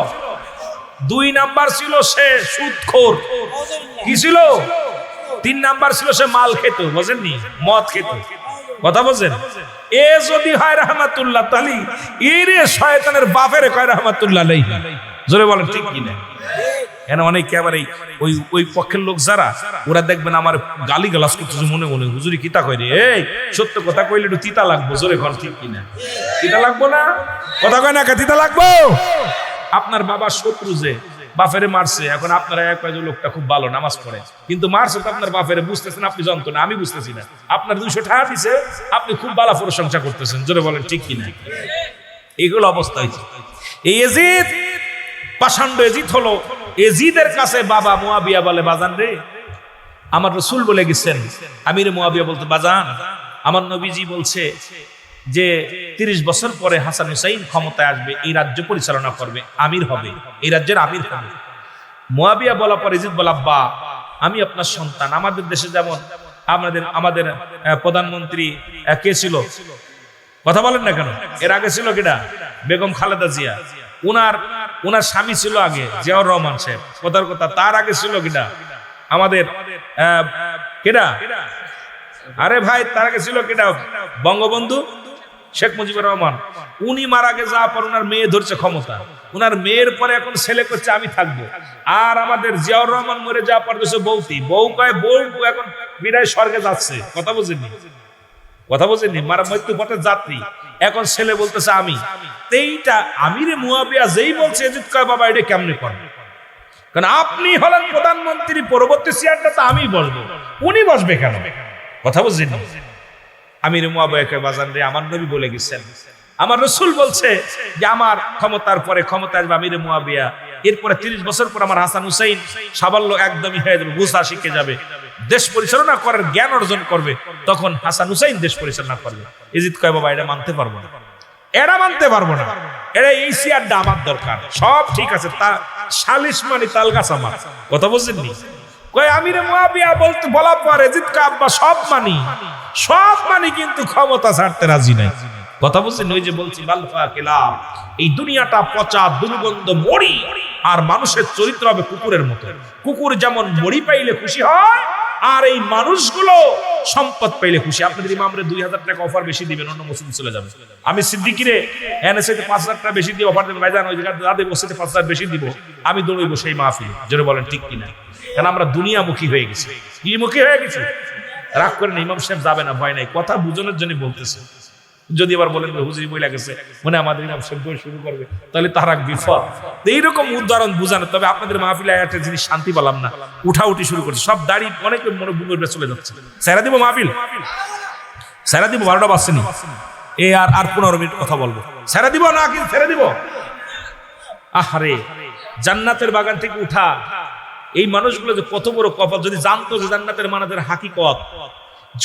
2 নাম্বার ছিল সে সুদখোর। কি ছিল? 3 নাম্বার ছিল সে মাল খেত, বুঝেননি? মদ খেত। কথা বলছেন? এ যদি হয় রাহমাতুল্লাহ তাআলা, এরে শয়তানের বাপের কয় রাহমাতুল্লাহ আলাইহি। জোরে বলেন ঠিক কি না? কেন অনেকে আবার ওই পক্ষের লোক যারা, ওরা দেখবেন আমার গালি গালাজ করতেছে মনে মনে, হুজুরি কিতা কয় রে, এই সত্য কথা কইলে একটু তিতা লাগবো। জোরে কর ঠিক কিনা? তিতা লাগবো না? কথা কয় না, তিতা লাগবো। আপনার বাবার শত্রু যে বাপেরে মারছে, এখন আপনারা এক কয় লোকটা খুব ভালো নামাজ পড়ে, কিন্তু মারছে তো আপনার বাপেরে, বুঝতেছেন আপনি যন্ত্রণা, আমি বুঝতেছি না। আপনার 200 টাকা দিছে, আপনি খুব ভালো প্রশংসা করতেছেন। জোরে বলেন ঠিক কিনা? এইগুলো অবস্থা হয়েছে। এই এজিদ, পাষাণ্ড এজিদ হলো। এজিদের কাছে বাবা মুয়াবিয়া বলে, বাজান রে, আমার রাসূল বলে গেছেন। আমির মুয়াবিয়া বলতে, বাজান আমার নবীজি বলছে যে 30 বছর পরে হাসান হুসাইন ক্ষমতায় আসবে, এই রাজ্য পরিচালনা করবে, আমির হবে, এই রাজ্যের আমির হবে। মুয়াবিয়া বলা পরে এজিদ বলা, বা আমি আপনার সন্তান। আমাদের দেশে যেমন আমাদের প্রধানমন্ত্রী কে ছিল? কথা বলেন না কেন? এর আগে ছিল কিনা? বেগম খালেদা জিয়া। উনার স্বামী ছিল আগে জিয়াউর রহমান সাহেব। কথার কথা, তার আগে ছিল কিনা আমাদের কেডা? আরে ভাই, তার আগে ছিল কিনা বঙ্গবন্ধু শেখ মুজিবুর রহমান। উনি মারা গে যাওয়ার পর উনার মেয়ে ধরছে ক্ষমতা। উনার মেয়ের পরে এখন ছেলে করছে আমি থাকবো। আর আমাদের জিয়াউর রহমান মরে যাওয়ার পর দেশে বউ কয় বউ এখন বিদায় স্বর্গে যাচ্ছে। কথা বুঝেননি? কথা বুঝেননি? মারা মৃত্যু পথের যাত্রী। এখন ছেলে বলতেছে আমি। এইটা আমিরে মুয়াবিয়া যেই বলছে, এজিদ কয় বাবা এটা কেমনে করবে? কারণ আপনি হলেন প্রধানমন্ত্রী, পরবর্তী চেয়ারটা তো আমি বসবো, উনি বসবে কেন? কথা বুঝেননি? আমিরে মুয়াবিয়া কয়, বাজান রে, আমার নবী বলে গেছেন, আমার রাসূল বলছে যে আমার ক্ষমতার পরে ক্ষমতা আসবে আমিরে মুয়াবিয়া। এরপরে 30 বছর পর আমার হাসান হুসাইন সাবাল্য একদমই হয়ে যাবে, বুঝা শিখে যাবে, দেশ পরিচালনা করার জ্ঞান অর্জন করবে, তখন হাসান হুসাইন দেশ পরিচালনা করবে। এজিদ কয় বাবা এটা মানতে পারবো না, এটা মানতে পারবো না, এটা এই চেয়ারটা আমার দরকার। সব ঠিক আছে, তা সালিশ মানি তাল গাছ আমার। কথা বুঝছেননি? কয় আমিরে মুয়াবিয়া বলতে বলা পর এজিদ কয় আব্বা সব মানি, কিন্তু ক্ষমতা ছাড়তে রাজি নাই। কথা বুঝছেন? ওই যে বলছি বালফা কেলাম, এই দুনিয়াটা পচা দুর্গন্ধ মরি, আর মানুষের চরিত্র হবে কুকুরের মতো। কুকুর যেমন মরি পাইলে খুশি হয়, আর এই মানুষগুলো সম্পদ পাইলে খুশি। আপনাদের ইমামরে 2000 টাকা অফার বেশি দিবেন, অন্য মসজিদে চলে যাবে। আমি সিদ্দিকিরে এনএসএতে 5000 টাকা বেশি দিয়ে অফার দেবেন, ভাইজান ওই জায়গায় দাদে মসজিদে 5000 বেশি দিব, আমি দৌড়ইব সেই মাহফিলে। জোরে বলেন ঠিক কিনা? কারণ আমরা দুনিয়ামুখী হয়ে গেছি। কি মুখী হয়ে গেছি? রাগ করেন, ইমাম সাহেব যাবে না, ভয় নাই, কথা বুঝানোর জন্য বলতেছে। যদি আবার বলেন হুজুরি বইলা গেছে মনে আমাদের ইমাম সাহেব বই শুরু করবে, তাহলে তার এক বিপদ। এইরকম উদাহরণ বুঝানো। তবে আপনাদের মাহফিলে একটা জিনিস শান্তি পেলাম না, উঠাউঠি শুরু করছে, সব দাড়ি অনেকে মনে বুমের চলে যাচ্ছে। সেরা দিব মাহফিল, সেরা দিব, 12টা বাজছেনি, এ আর 15 মিনিট কথা বলবো। সেরা দিব না কি ছেড়ে দিব? আহারে, জান্নাতের বাগান থেকে উঠা এই মানুষগুলো যে কত বড় কপাল। যদি জানতো যে জান্নাতের মানাদের হাকিকত,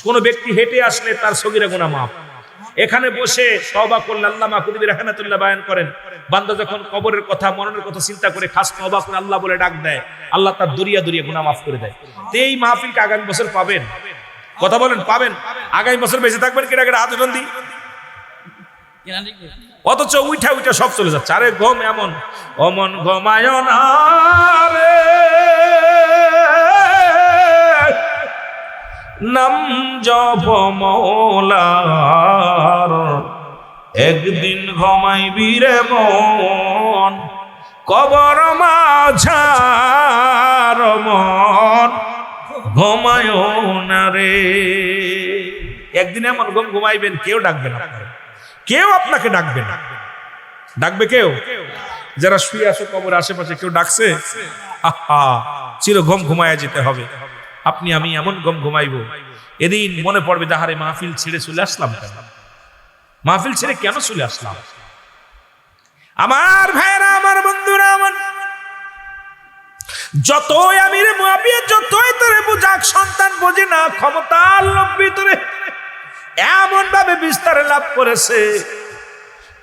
কোন ব্যক্তি হেঁটে আসলে তার সগীরা গুনাহ মাফ। এখানে বসে তওবা করলে আল্লামা কুতুবী রাহমাতুল্লাহ বয়ান করেন, বান্দা যখন কবরের কথা মরণের কথা চিন্তা করে খাস তওবা করে আল্লাহ বলে ডাক দেয়, আল্লাহ তার দরিয়া দরিয়া গুনাহ মাফ করে দেয়। এই মাহফিলকে আগামী বছর পাবেন। কথা বলেন পাবেন? আগামী বছর বেঁচে থাকবেন কিনা হাত উঠান দি। অথচ উঠা সব চলে যাচ্ছে। আরে ঘুম এমন অমন ঘুমায় না রে, নাম জপ মওলার, একদিন ঘুমাইবি রে মন, কবর মাঝার মন ঘুমায় না রে। একদিন এমন ঘুমাইবেন, কেউ ডাকবে না, কেউ আপনাকে ডাকবে না। ডাকবে কেউ? যারা শুয়ে আসো কবর আশেপাশে, কেউ ডাকছে? আহা, চির ঘুম ঘুমায় যেতে হবে। আপনি আমি এমন ঘুম ঘুমাইবো, এদিন মনে পড়বে যাহারে মাহফিল ছেড়ে চলে আসলাম কেন, মাহফিল ছেড়ে কেন চলে আসলাম। আমার ভাইরা, আমার বন্ধুরা, আমার যতই আমির মুআবিয়া যতই তোরে বুঝাক, সন্তান বোঝে না, ক্ষমতার লোভ ভিতরে এমন ভাবে বিস্তার লাভ করেছে।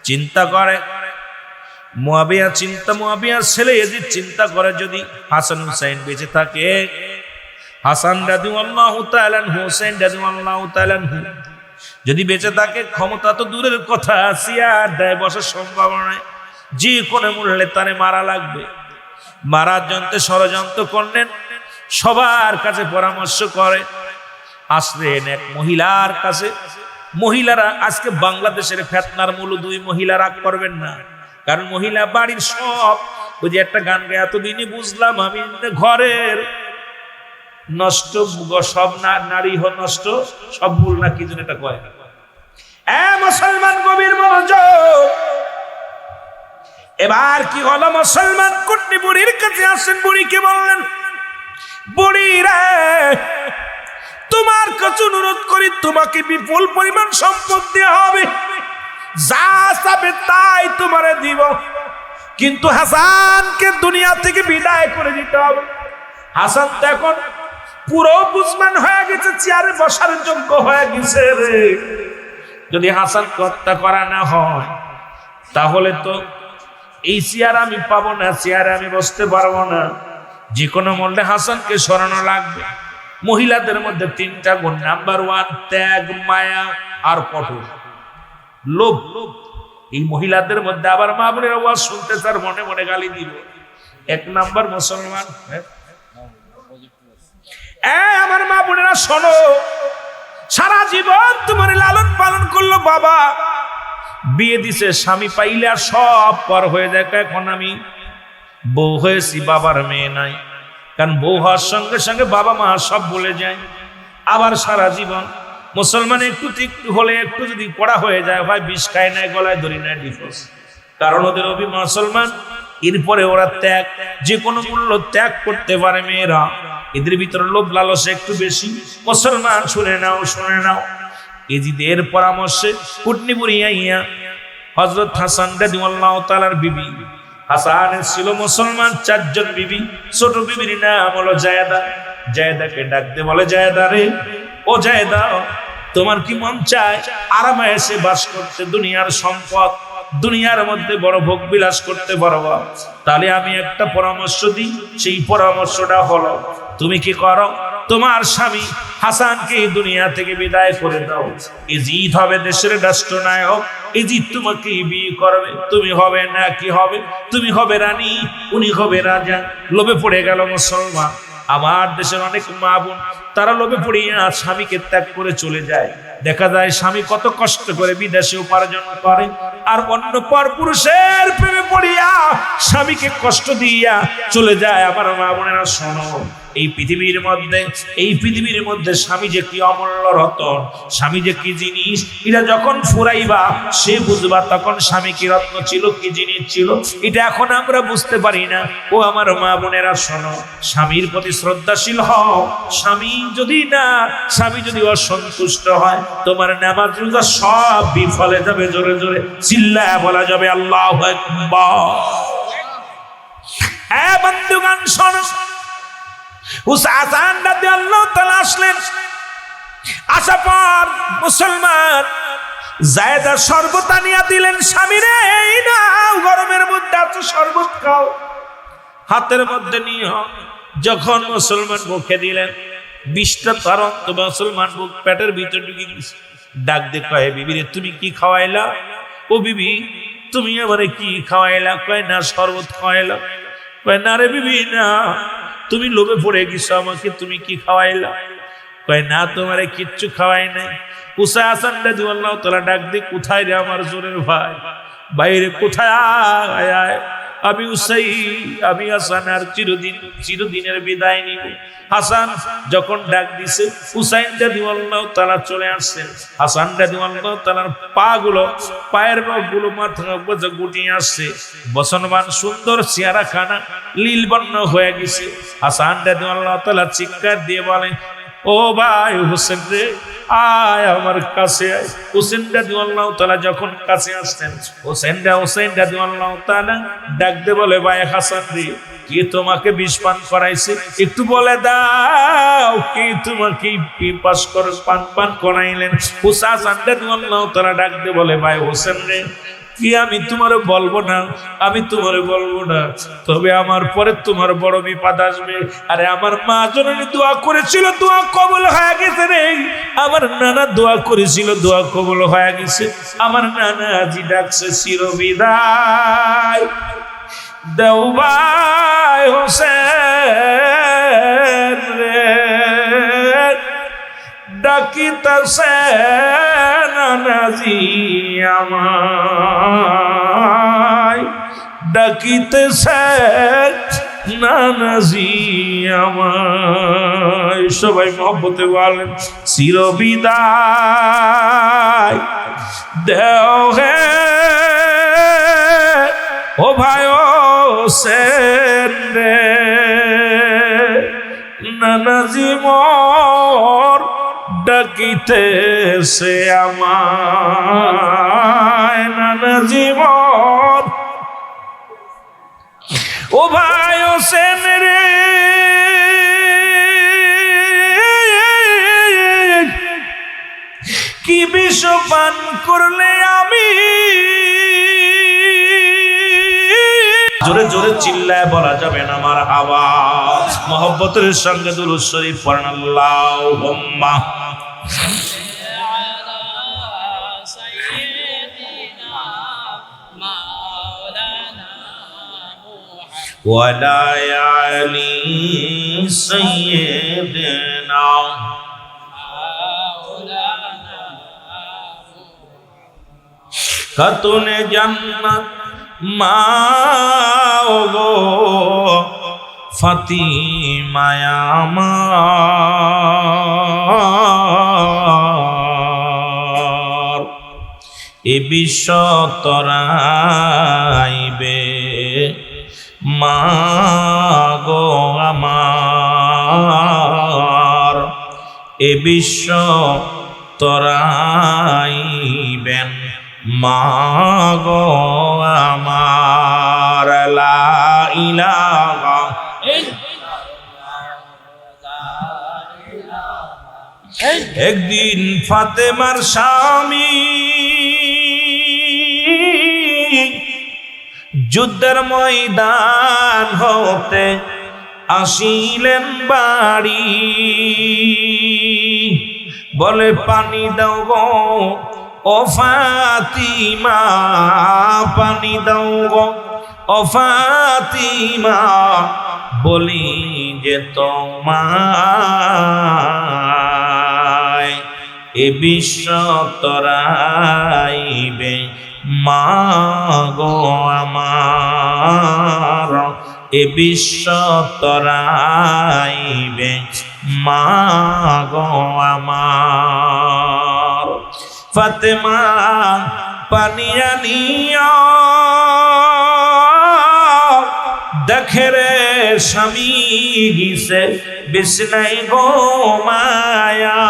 চিন্তা করে মুআবিয়া, মুআবিয়ার ছেলে ইয়াজিদ চিন্তা করে, যদি হাসান হুসাইন বেঁচে থাকে, হাসান রাদিয়াল্লাহু তাআলা আনহু, হুসাইন রাদিয়াল্লাহু তাআলা আনহু যদি বেঁচে থাকে, ক্ষমতা তো দূরের কথা, সিয়ার দেয় বসার সম্ভাবনা নাই, যে কোনো মূল্যে তারে মারা লাগবে। মারার জন্য ষড়যন্ত্র করলেন, সবার কাছে পরামর্শ করে, আসলেন এক মহিলার কাছে। মহিলারা আজকে বাংলাদেশের ফেতনার মূল দুই মহিলা, রাগ করবেন না, কারণ মহিলা বাড়ির সব, ওই যে একটা গান গায়ে, এতদিনই বুঝলাম আমি ঘরের নষ্ট সব নারী নষ্ট সব ভুল, না কি যেন এটা কয়। মুসলমান গভীর মনোযোগ। এবার কি হলো, মুসলমান কুটনি বুড়ির কাছে আসেন, বুড়িকে বললেন, বুড়ি রে, তোমার কাছে অনুরোধ করি, তোমাকে বিপুল পরিমাণ সম্পদ দেওয়া হবে, যা চাবে তাই তোমারে দিব, কিন্তু হাসানকে দুনিয়া থেকে বিদায় করে দিতে হবে। হাসান তো এখন পুরো বুঝমান হয়ে গেছে, চেয়ারে বসার যোগ্য হয়ে গেছে রে। যদি হাসানকে হত্যা করা না হয়, তাহলে তো এই চেয়ার আমি পাবো না, চেয়ারে আমি বসতে পারবো না, যে কোনো মূল্যে হাসানকে সরানো লাগবে। মহিলাদের মধ্যে তিনটা গুণ, নাম্বার 1 ত্যাগ, মায়া আর কঠোর লোভ। এই মহিলাদের মধ্যে আবার মা বোনের আওয়াজ শুনতে তার মনে মনে গালি দিল। 1 নাম্বার মুসলমান, আমার মা বোনেরা শোনো, সারা জীবন তোমার লালন পালন করলো বাবা, বিয়ে দিছে, স্বামী পাইলে আর সব পর হয়ে যায়। এখন আমি বউ হয়েছি, বাবার মেয়ে নাই, কারণ বউ হওয়ার সঙ্গে সঙ্গে বাবা মা সব বলে যায়। আবার সারা জীবন মুসলমান একটু হলে, একটু যদি কড়া হয়ে যায়, হয় বিষ খায় নাই, গলায় ধরি নাই, ডিভোর্স। কারণ ওদের মুসলমান, এরপরে ওরা ত্যাগ, যে কোনো মূল্য ত্যাগ করতে পারে মেয়েরা। এদের ভিতরে লোভ লালস একটু বেশি। মুসলমান শুনে নাও, শুনে নাও, এজিদের পরামর্শে কুটনি বুড়ি আইয়া হযরত হাসান রাদিয়াল্লাহু তাআলার বিবি, হাসানের ছিল মুসলমান 4 জন বিবি, ছোট বিবির নাম হলো জায়েদা। জায়েদাকে ডাকতে বলে, জায়েদা রে, ও জায়েদা, তোমার কি মন চায় আরামে এসে বাস করতে, দুনিয়ার সম্পদ, দুনিয়ার মধ্যে বড় ভোগ বিলাস করতে পারবো? তাহলে আমি একটা পরামর্শ দিই, সেই পরামর্শটা হলো, তুমি কি করো, তোমার স্বামী হাসানকে দুনিয়া থেকে বিদায় করে দাও। ইয়াজিদ হবে দেশের রাষ্ট্রনায়ক, ইয়াজিদ তোমাকে বিয়ে করবে, তুমি হবে না কি হবে, তুমি হবে রানী, উনি হবে রাজা। লোভে পড়ে গেল মুসলমান। আমার দেশের অনেক মা বোন, তারা লোভে পড়িয়া স্বামীকে ত্যাগ করে চলে যায়। দেখা যায় স্বামী কত কষ্ট করে বিদেশে উপার্জন করে, আর অন্য পর পুরুষের প্রেমে পড়িয়া স্বামীকে কষ্ট দিয়া চলে যায়। আমার মা বোনেরা শোনো, এই পৃথিবীর মধ্যে স্বামী যে কি অমূল্য রতন, স্বামী যে কি জিনিস, এটা যখন ফুরাইবা সে বুঝবা তখন স্বামী কি রত্ন ছিল, কি জিনিস ছিল, এটা এখন আমরা বুঝতে পারি না। ও আমার মা বোনেরা শোনো, স্বামীর প্রতি শ্রদ্ধাশীল হও। স্বামী যদি অসন্তুষ্ট হয়, তোমার নামাজ রোজা সব বিফলে যাবে। জোরে জোরে চিল্লায়া বলা যাবে আল্লাহু আকবার। হ্যাঁ বন্ধুগণ শোনো, হাসান রাদিয়াল্লাহু তাআলা আসলেন। আসার পর মুসলমান জায়েদা শরবত আনিয়া দিলেন, স্বামীরে এই নাও, গরমের মধ্যে এত শরবত খাও, হাতের মধ্যে নিয়ে। যখন মুসলমান মুখে দিলেন, 20টা তরণ তো মুসলমান মুখ পেটের ভিতর ঢুকে গেছে। ডাক দিয়ে কয়, বিবি রে, তুমি কি খাওয়াইলা? ও বিবি, তুমি আমারে কি খাওয়াইলা? কয় না, শরবত খাওয়াইলা। কয় না রে বিবি, না, তুমি লোভে পড়ে গেছো, আমাকে তুমি কি খাওয়াইলা? কয় না, তোমারে কিচ্ছু খাওয়াই নাই। হুসাইন হাসান রাদিয়াল্লাহু তাআলা ডাক দিয়ে, কোথায় রে আমার জোরের ভাই? বাইরে কোথায়? আয় আয়, আমি হুসাইন, আমি হাসান আর চিরদিনের বিদায় নিব। হাসান যখন ডাক দিছে, হুসাইন রাদিয়াল্লাহু তাআলা চলে আসছেন। হাসান রাদিয়াল্লাহু তাআলার পায়ের নখগুলো মাথা উপরে গুটিয়ে আসছে। বসনবান সুন্দর চেহারা খানা নীল বর্ণ হয়ে গেছে। হাসান রাদিয়াল্লাহু তাআলা চিৎকার দিয়ে বলেন, ও ভাই হোসেন রে, আয় আমার কাছে আয়। হোসেন রাদিয়াল্লাহু তাআলা যখন কাছে আসতেন, হোসেন রাদিয়াল্লাহু তাআলা ডাক দিয়ে বলে, ভাই হাসান রে, কে তোমাকে বিষ পান করাইছে? একটু বলে দাও, কে তোমাকে পান করাইলেন? হাসান রাদিয়াল্লাহু তাআলা ডাক দিয়ে বলে, ভাই হোসেন রে, কি আমি তোমারে বলবো না? আমি তোমারে বলবো না, তবে আমার পরে তোমার বড় বিপদ আসবে। আরে আমার মা জননী দোয়া করেছিল, দোয়া কবুল হয়ে গেছে রে। আমার নানা দোয়া করেছিল, দোয়া কবুল হয়ে গেছে। আমার নানা আজি ডাকছে চিরবিদায়। দেও ভাই হোসেন রে, ডাকিতাছে নানাজি আমায়, ডাকিতেছে নানাজি আমায়। সবাই মহব্বতে বলেন, চিরবিদায় দেও হে ও ভাই হোসেন রে, নানাজি মোর ডাকিতেছে আমায়, নানাজি মোর। ও ভাই হোসেন রে, কি বিষ পান করলে আমি? জোরে জোরে চিল্লায় বলা যাবে না মারহাবা। মহব্বতের সঙ্গে দুরূদ শরীফ পড়েন, আল্লাহুম্মা ওয়ালা আলি সাইয়্যিদিনা খাতুনে জান্নাত মা গো ফাতিমা আমার, এ বিশ্ব তরাইবে মা গো আমার, এ বিশ্ব তরাইবেন মা গো আমার। লা ইলাহা একদিন ফাতেমার স্বামী যুদ্ধের ময়দান হতে আসিলেন বাড়ি, বলে পানি দাও গো ও ফাতিমা, পানি দাও গো ও ফাতিমা, বলি যে তোমায় এ বিশ্ব তরাইবে মা গো আমার, এ বিশ্ব তরাইবে মা গো আমার। ফাতেমা পানি আনিয়া দেখে রে স্বামী গিসে বিছনায় গো মায়া,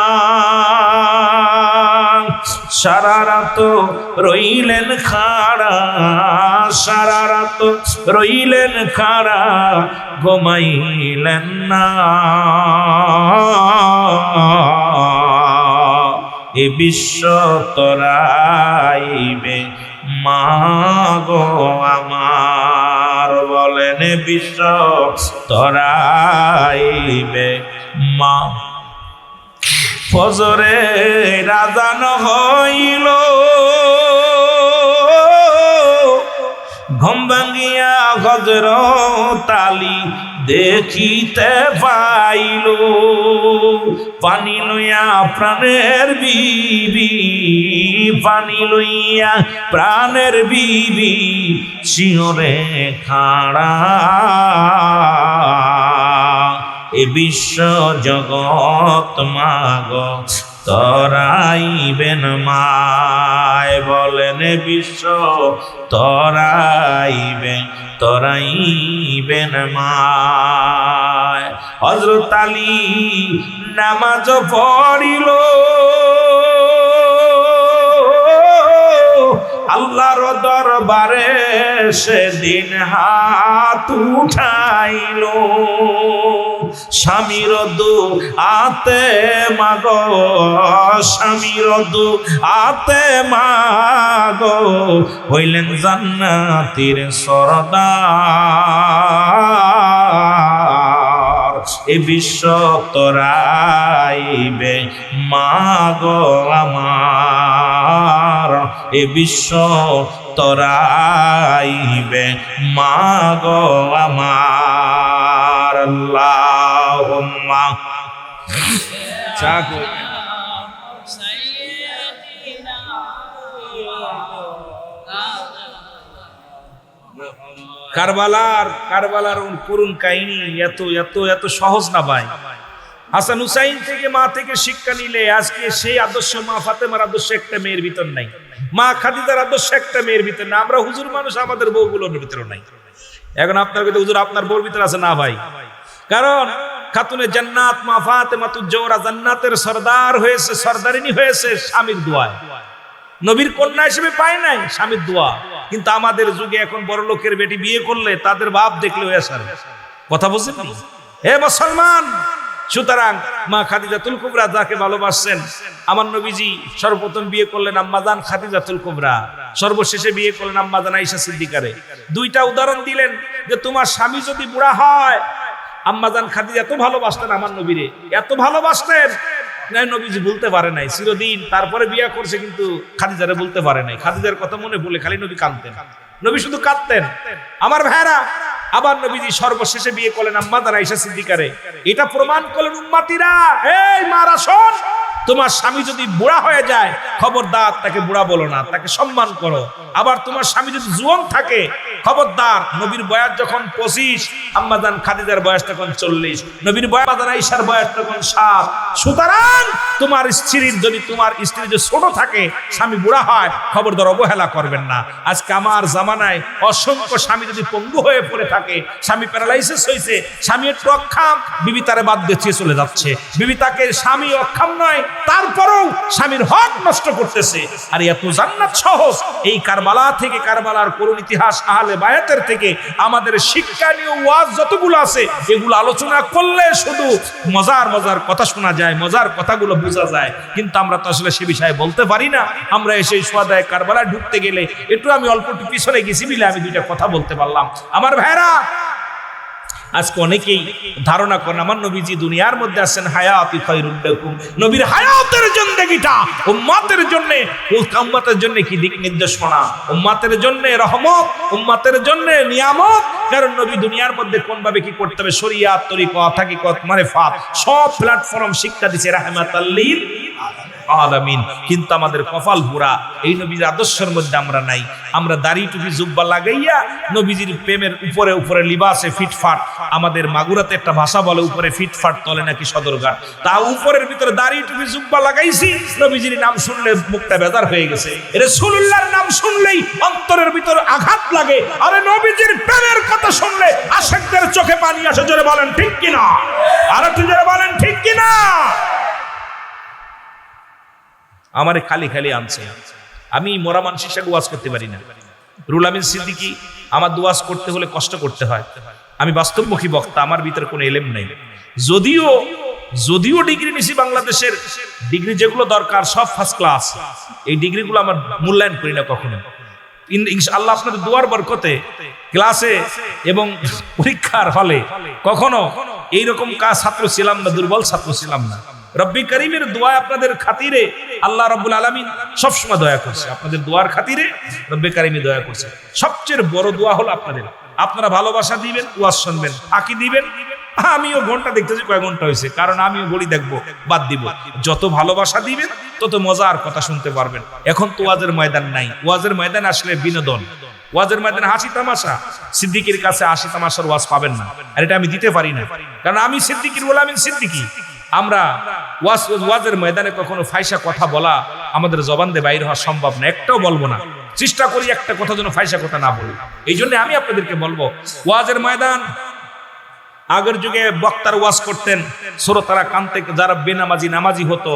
সারা রাত রইলেন খাড়া, সারা রাত রইলেন খাড়া, ঘুমাইলেন না। এ বিশ্ব তরাইবে মা গো আমার, বলেন বিশ্ব তরাইবে মা। ফজরে রাজান হইল, ঘুম ভাঙ্গিয়া হযরত আলী দেখিতে পাইল, পানি লইয়া প্রাণের বিবি, পানি লইয়া প্রাণের বিবি শিওরে খাড়া, এ বিশ্ব জগৎ মাগ তরাইবেন মায়, বলেন বিশ্ব তরাইবেন মায়। হযরত আলী নামাজ পড়িল, আল্লাহর দরবারে সেদিন হাত উঠাইল, স্বামীর দুআতে মাগো, স্বামীর দুআতে মাগো, হইলেন জান্নাতের সরদার, এ বিশ্ব তরাইবে মাগো আমার, এ বিশ্ব তরাইবে মাগো আমার। আল্লাহুম্মা চাকু কারবালার করুণ কাহিনী এত এত এত সহজ না ভাই। হাসান হুসাইন থেকে মা থেকে শিক্ষা নিলে আজকে সেই আদর্শ মা ফাতেমার আদর্শ একটা মেয়ের ভিতর নাই, মা খাদিজার আদর্শ একটা মেয়ের ভিতর নাই। আমরা হুজুর মানুষ, আমাদের বউগুলোর ভিতরে নাই। এখন আপনার কাছে হুজুর আপনার বউর ভিতরে আছে না ভাই? কারণ খাতুনে জান্নাত মা ফাতেমাতুজ জোহরা জান্নাতের সরদার হয়েছে, সরদারিনী হয়েছে স্বামীর দোয়ায়। নবীর কন্যা হিসেবে পায় নাই, স্বামীর দোয়া। কিন্তু আমাদের যুগে এখন বড় লোকের বেটি বিয়ে করলে তাদের বাপ দেখলে হয়ে আসার কথা বুঝছেন হে মুসলমান। সুতরাং মা খাদিজাতুল কুবরা যাকে ভালোবাসছেন, আমার নবীজি সর্বপ্রথম বিয়ে করলেন আম্মাজান খাদিজাতুল কুবরা, সর্বশেষে বিয়ে করলেন আম্মাজান আয়েশা সিদ্দিকারে। দুইটা উদাহরণ দিলেন যে তোমার স্বামী যদি বুড়া হয়, আম্মাজান খাদিজা এত ভালোবাসতেন আমার নবীরে, এত ভালোবাসতেন নবীজি বলতে পারে নাই চিরদিন। তারপরে বিয়ে করছে কিন্তু খাদিজারে বলতে পারে নাই। খাদিজার কথা মনে পড়লে খালি নবী কাঁদতেন, নবী শুধু কাঁদতেন। আমার ভাইরা, আবার নবীজি সর্বশেষে বিয়ে করলেন আম্মাজান আয়েশা সিদ্দিকারে। এটা প্রমাণ করলেন উম্মতিরা, এই মারা শোন, তোমার স্বামী যদি বুড়া হয়ে যায় খবরদার তাকে বুড়া বলো না, তাকে সম্মান করো। আবার তোমার স্বামী যদি জোয়ান থাকে খবরদার, নবীর বয়স যখন 25, আম্মাজান খাদিজার বয়স তখন 40, নবীর বয়স আম্মাজান আয়েশার বয়স তখন 7। সুতরাং তোমার স্ত্রী যদি ছোট থাকে, স্বামী বুড়া হয়, খবরদার অবহেলা করবেন না। আজকে আমার জামানায় অসংখ্য স্বামী যদি পঙ্গু হয়ে পড়ে থাকে, স্বামী প্যারালাইসিস হয়েছে, স্বামী একটু অক্ষম, বিবি তারে বাদ দিয়ে চলে যাচ্ছে। বিবি তাকে, স্বামী অক্ষম নয় তারপরেও স্বামীর হক নষ্ট করতেছে। আর এত জান্নাত সহজ এই কারবালা থেকে, কারবালার করুণ ইতিহাস আহলে বায়াতের থেকে আমাদের শিক্ষণীয় ওয়াজ যতগুলো আছে এগুলো আলোচনা করলে শুধু মজার মজার কথা শোনা যায়, মজার কথাগুলো বোঝা যায়। কিন্তু আমরা তো আসলে সে বিষয়ে বলতে পারি না। আমরা এসে সোয়াদায় কারবালায় ঢুকতে গেলে একটু আমি অল্প একটু পিছনে গেছি বলে আমি দুইটা কথা বলতে পারলাম। আমার ভাইরা, আজকে অনেকেই ধারণা করেন আমার নবীজি দুনিয়ার মধ্যে আছেন হায়াতি খায়রুল লাকুম, নবীর হায়াতের জিন্দেগিটা উম্মতের জন্য, উম্মতের জন্য কি দিক নির্দেশনা, উম্মতের জন্য রহমত, উম্মতের জন্য নিয়ামত। কারণ নবী দুনিয়ার মধ্যে কোন ভাবে কি করতে হবে, শরিয়াত, তরিকত, হাকিকত, মারিফাত সব প্ল্যাটফর্ম শিক্ষা দিয়েছে রাহমাতাল লিল আলামিন। কিন্তু আমাদের কপাল পুরা, এই নবীর আদর্শের মধ্যে আমরা নাই। আমরা দাড়ি টুপি জুব্বা লাগাইয়া নবীজির প্রেমের উপরে উপরে লিবাসে ফিটফাট, আমাদের মাগুরাতে একটা ভাষা বলে উপরে ফিটফাট তলে নাকি সদরঘাট, তা উপরের ভিতরে দাড়ি টুপি জুব্বা লাগাইছি, নবীজির নাম শুনলে মুখটা বেজার হয়ে গেছে, রাসূলুল্লাহর নাম শুনলেই অন্তরের ভিতরে আঘাত লাগে। আরে নবীজির প্রেমের কথা শুনলে আশিকদের চোখে পানি আসে। জোরে বলেন ঠিক কিনা? আর একটু জোরে বলেন ঠিক কিনা? আমারে খালি খালি আনছে, আমি মরা মানুষের সাথে ওয়াজ করতে পারি না। রুহুল আমিন সিদ্দিকী, আমার দোয়াজ করতে হলে কষ্ট করতে হয়। আমি বাস্তবমুখী বক্তা, আমার ভিতরে কোনো এলেম নেই। যদিও ডিগ্রি নিছি, বাংলাদেশের ডিগ্রি যেগুলো দরকার সব ফার্স্ট ক্লাস, এই ডিগ্রিগুলো আমার মূল্যায়ন করি না কখনো। ইনশাআল্লাহ আপনাদের দুয়ার বরকতে ক্লাসে এবং পরীক্ষার হলে কখনো এইরকম ছাত্র ছিলাম না, দুর্বল ছাত্র ছিলাম না। রব্বি করিমের দোয়া আপনাদের খাতিরে আল্লাহ রাব্বুল আলামিন সবসময় দয়া করছে। আপনাদের দোয়ার খাতিরে রব্বি করিম দয়া করছে। সবচেয়ে বড় দোয়া হলো আপনাদের আপনারা ভালোবাসা দিবেন, ওয়াজ শুনবেন, ফাঁকি দিবেন। আমিও ঘন্টা দেখতেছি কয় ঘন্টা হয়েছে, কারণ আমিও বলি দেখবো, বাদ দিব। যত ভালোবাসা দিবেন তত মজার কথা শুনতে পারবেন। এখন তো ওয়াজের ময়দান নাই, ওয়াজের ময়দান আসলে বিনোদন, ওয়াজের ময়দানে হাসি তামাশা। সিদ্দিকীর কাছে হাসি তামাশার ওয়াজ পাবেন না, আর এটা আমি দিতে পারি না, কারণ আমি সিদ্দিকীর গোলামিন সিদ্দিকী। আমরা ওয়াজের ময়দানে কখনো ফাইসা কথা বলা আমাদের জবান দিয়ে বাইরে হওয়া সম্ভব না, একটাও বলবো না। চেষ্টা করি একটা কথা যেন ফাইসা কথা না বলি। এই জন্য আমি আপনাদেরকে বলবো, ওয়াজের ময়দান, আগের যুগে বক্তার ওয়াজ করতেন, শ্রোতারা কানতে, যারা বেনামাজি নামাজি হতো,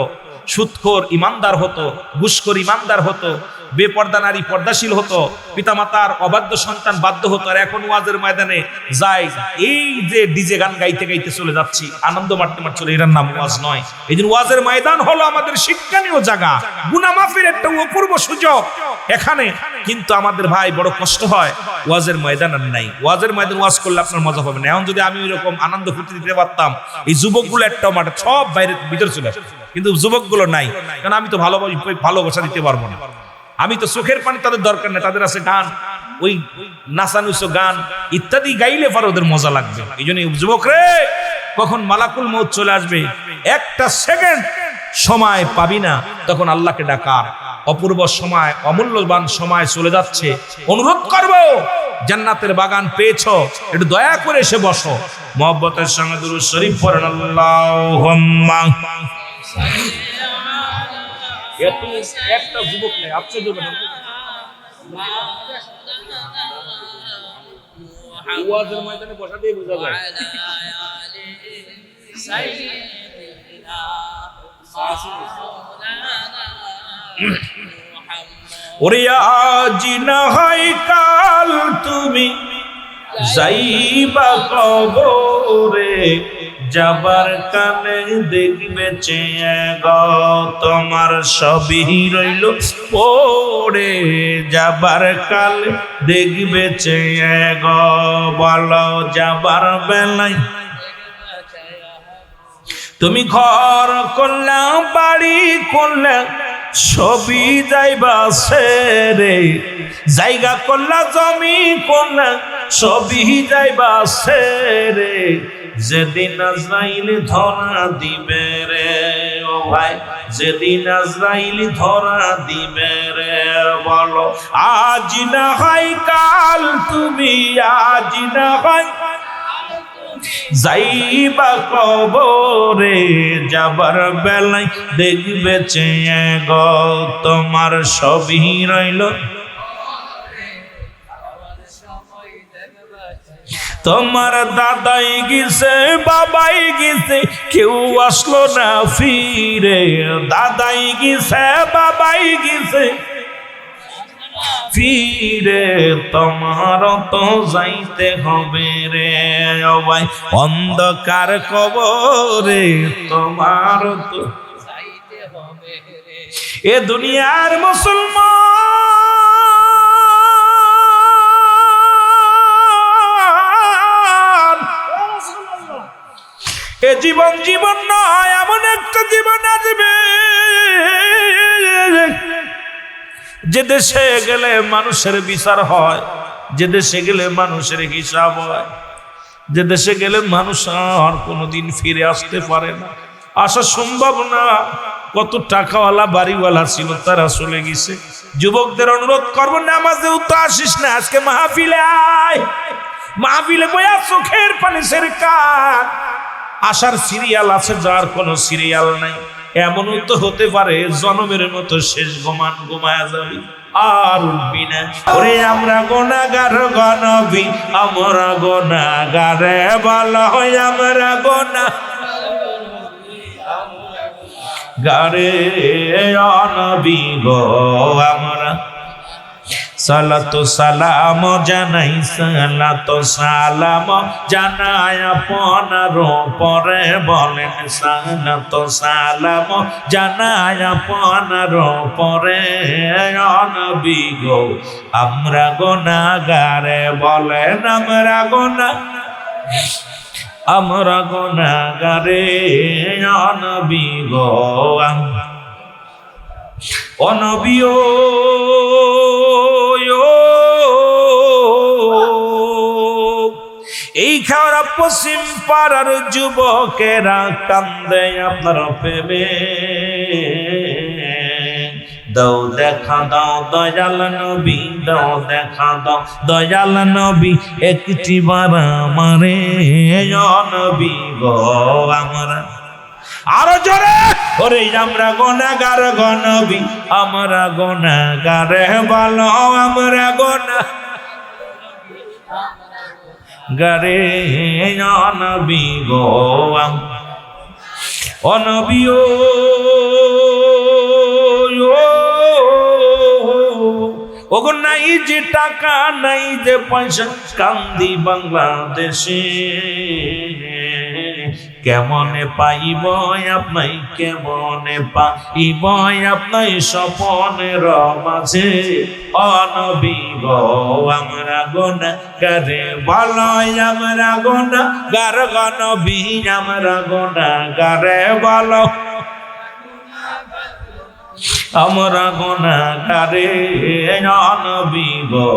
সুদখোর ইমানদার হতো, ঘুষখোর ইমানদার হতো, বেপর্দা নারী পর্দাশীল হতো, পিতামাতার অবাধ্য সন্তান বাধ্য হতো। আর এখন ওয়াজের ময়দানে যাই, এই যে ডিজে গান গাইতে গাইতে চলে যাচ্ছি, আনন্দ মারতে মারতে চলে, এটার নাম ওয়াজ নয়। এই জন্য ওয়াজের ময়দান হলো আমাদের শিক্ষণীয় জায়গা, গুনাহ মাফের একটা অপূর্ব সুযোগ এখানে। কিন্তু আমাদের ভাই বড় কষ্ট হয়, ওয়াজের ময়দান আর নাই। ওয়াজের ময়দান ওয়াজ করলে আপনার মজা পাবেন। এখন যদি আমি এরকম আনন্দ ফুর্তি দিতে পারতাম, এই যুবকগুলো একটা মাঠে সব বাইরে ভিতরে চলে আসে, কিন্তু যুবকগুলো নাই, কারণ আমি তো ভালোবাসা দিতে পারবো না। আমি তো চোখের পানি তাদের দরকার নেই, তাদের আছে গান, ওই নাচানুসো গান ইত্যাদি গাইলে পরে ওদের মজা লাগবে। এই জন্য যুবক রে, কখন মালাকুল মউত চলে আসবে একটা সেকেন্ড সময় পাবি না, তখন আল্লাহকে ডাকার। অপূর্ব সময়, অমূল্যবান সময় চলে যাচ্ছে। অনুরোধ করব, জান্নাতের বাগান পেয়েছো, একটু দয়া করে এসে বসো, মহব্বতের সঙ্গে দুরূদ শরীফ পড়েন। আল্লাহুম্মা একটা যুবক নেই, আপনি যুবক ওয়াজের ময়দানে বসা দিয়ে বোঝা যায়। ওরে আজ না হয় কাল তুমি যাইবা কবরে, যাবার কালে দেখবে চেয়ে গো তোমার সবই রইল পড়ে, যাবার কালে দেখবে চেয়ে গো, বলো যাবার বেলায় তুমি ঘর করলে, বাড়ি করলে, সবই যাইবা ছেড়ে, জায়গা করলা, জমি করলা, সবই যাইবা ছেড়ে, যেদিন আজরাইল ধরা দিবে রে ও ভাই, যেদিন আজরাইল ধরা দিবে রে, বলো আজ না হয় কাল তুমি, আজ না হয় যাইবা কবরে, যাবার বেলায় দেখবে চেয়ে গো তোমার সবই রইল। তোমার দাদাই গেছে, বাবাই গেছে, কেউ আসলো না ফিরে, দাদাই গেছে, বাবাই গেছে ফিরে, তোমার তো যাইতে হবে রে ও ভাই, অন্ধকার কবরে তোমার তো যাইতে হবে রে। এ দুনিয়ার মুসলমান, এ জীবন জীবন নয়, এমন একটা জীবন আসবে যে দেশে গেলে মানুষের বিচার হয়, যে দেশে গেলে মানুষের হিসাব হয়, যে দেশে গেলে মানুষ আর কোনোদিন ফিরে আসতে পারে না, আসা সম্ভব না। কত টাকাওয়ালা বাড়িওয়ালা ছিল, তারা চলে গেছে। যুবকদের অনুরোধ করবো, নামাজেও তো আসিস না, আজকে মাহফিলে আয়, মাহফিলে বইয়া চোখের পানি ছেড়ে কাঁদ। আসার সিরিয়াল আছে, যার কোনো সিরিয়াল নাই। এমনও তো হতে পারে জনমের মতো শেষ ঘুমান ঘুমায়া যাবি, আর উঠবি না। ওরে আমরা গুনাহগার গো নবী, আমরা গুনাহগারে বলা হয়, আমরা গুনাহগারে নবী গো, আমরা সালাতু সালাম জানাই, সালাতু সালাম জানাই আপনার পরে, বলেন সালাতু সালাম জানাই আপনার পরে, নবী গো আমরা গুনাহগারে, বলেন আমরা গুনাহগারে, নবী গো ও নবী ও পশ্চিম পাড়ার যুবকেরা কান্দে আপনার প্রেমে। দাও দেখা দাও দয়াল নবী, দাও দেখা দাও দয়াল নবী, একটি বার আমারে নবী গো আমরা। আরো জোরে ওরে আমরা গুনাহগার গো নবী, আমরা গুনাহগার বলো আমরা গুনাহগারে নবী গো ও নবী ওগো নাই যে টাকা নাই যে পয়সা, কান্দি বাংলাদেশে। কেমনে পাইব আপনাই, কেমনে পাইব আপনাই স্বপনের মাঝে। অনবী গো আমরা গুনাহগারে বলয় আমরা গুনাহগার গো নবী, আমরা গুনাহগারে বলো আমরা গুনাহগারে নবী গো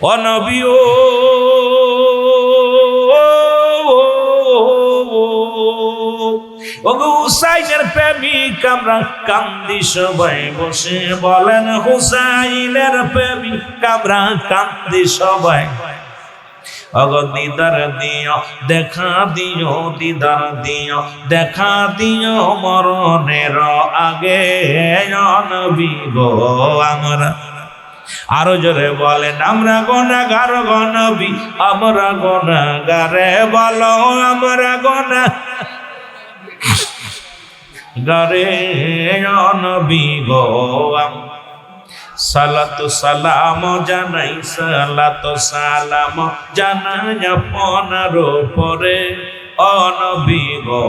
ও নবী ওগো হুসাইনের প্রেমিক আমরা কান্দি সবাই বসে, বলেন হুসাইনের প্রেমিক আমরা কান্দি সবাই। ওগো দিদার দিও দেখা দিও, দিদার দিও দেখা দিও মরণের আগে নবী গো আমরা। আরো জোরে বলেন আমরা গুনাহগার গো নবী, আমরা গুনাহগারে বলো আমরা গুনাহগারে নবী গো। সালাতু সালাম জানাই, সালাতু সালাম জানাই আপনার উপরে ও নবী গো।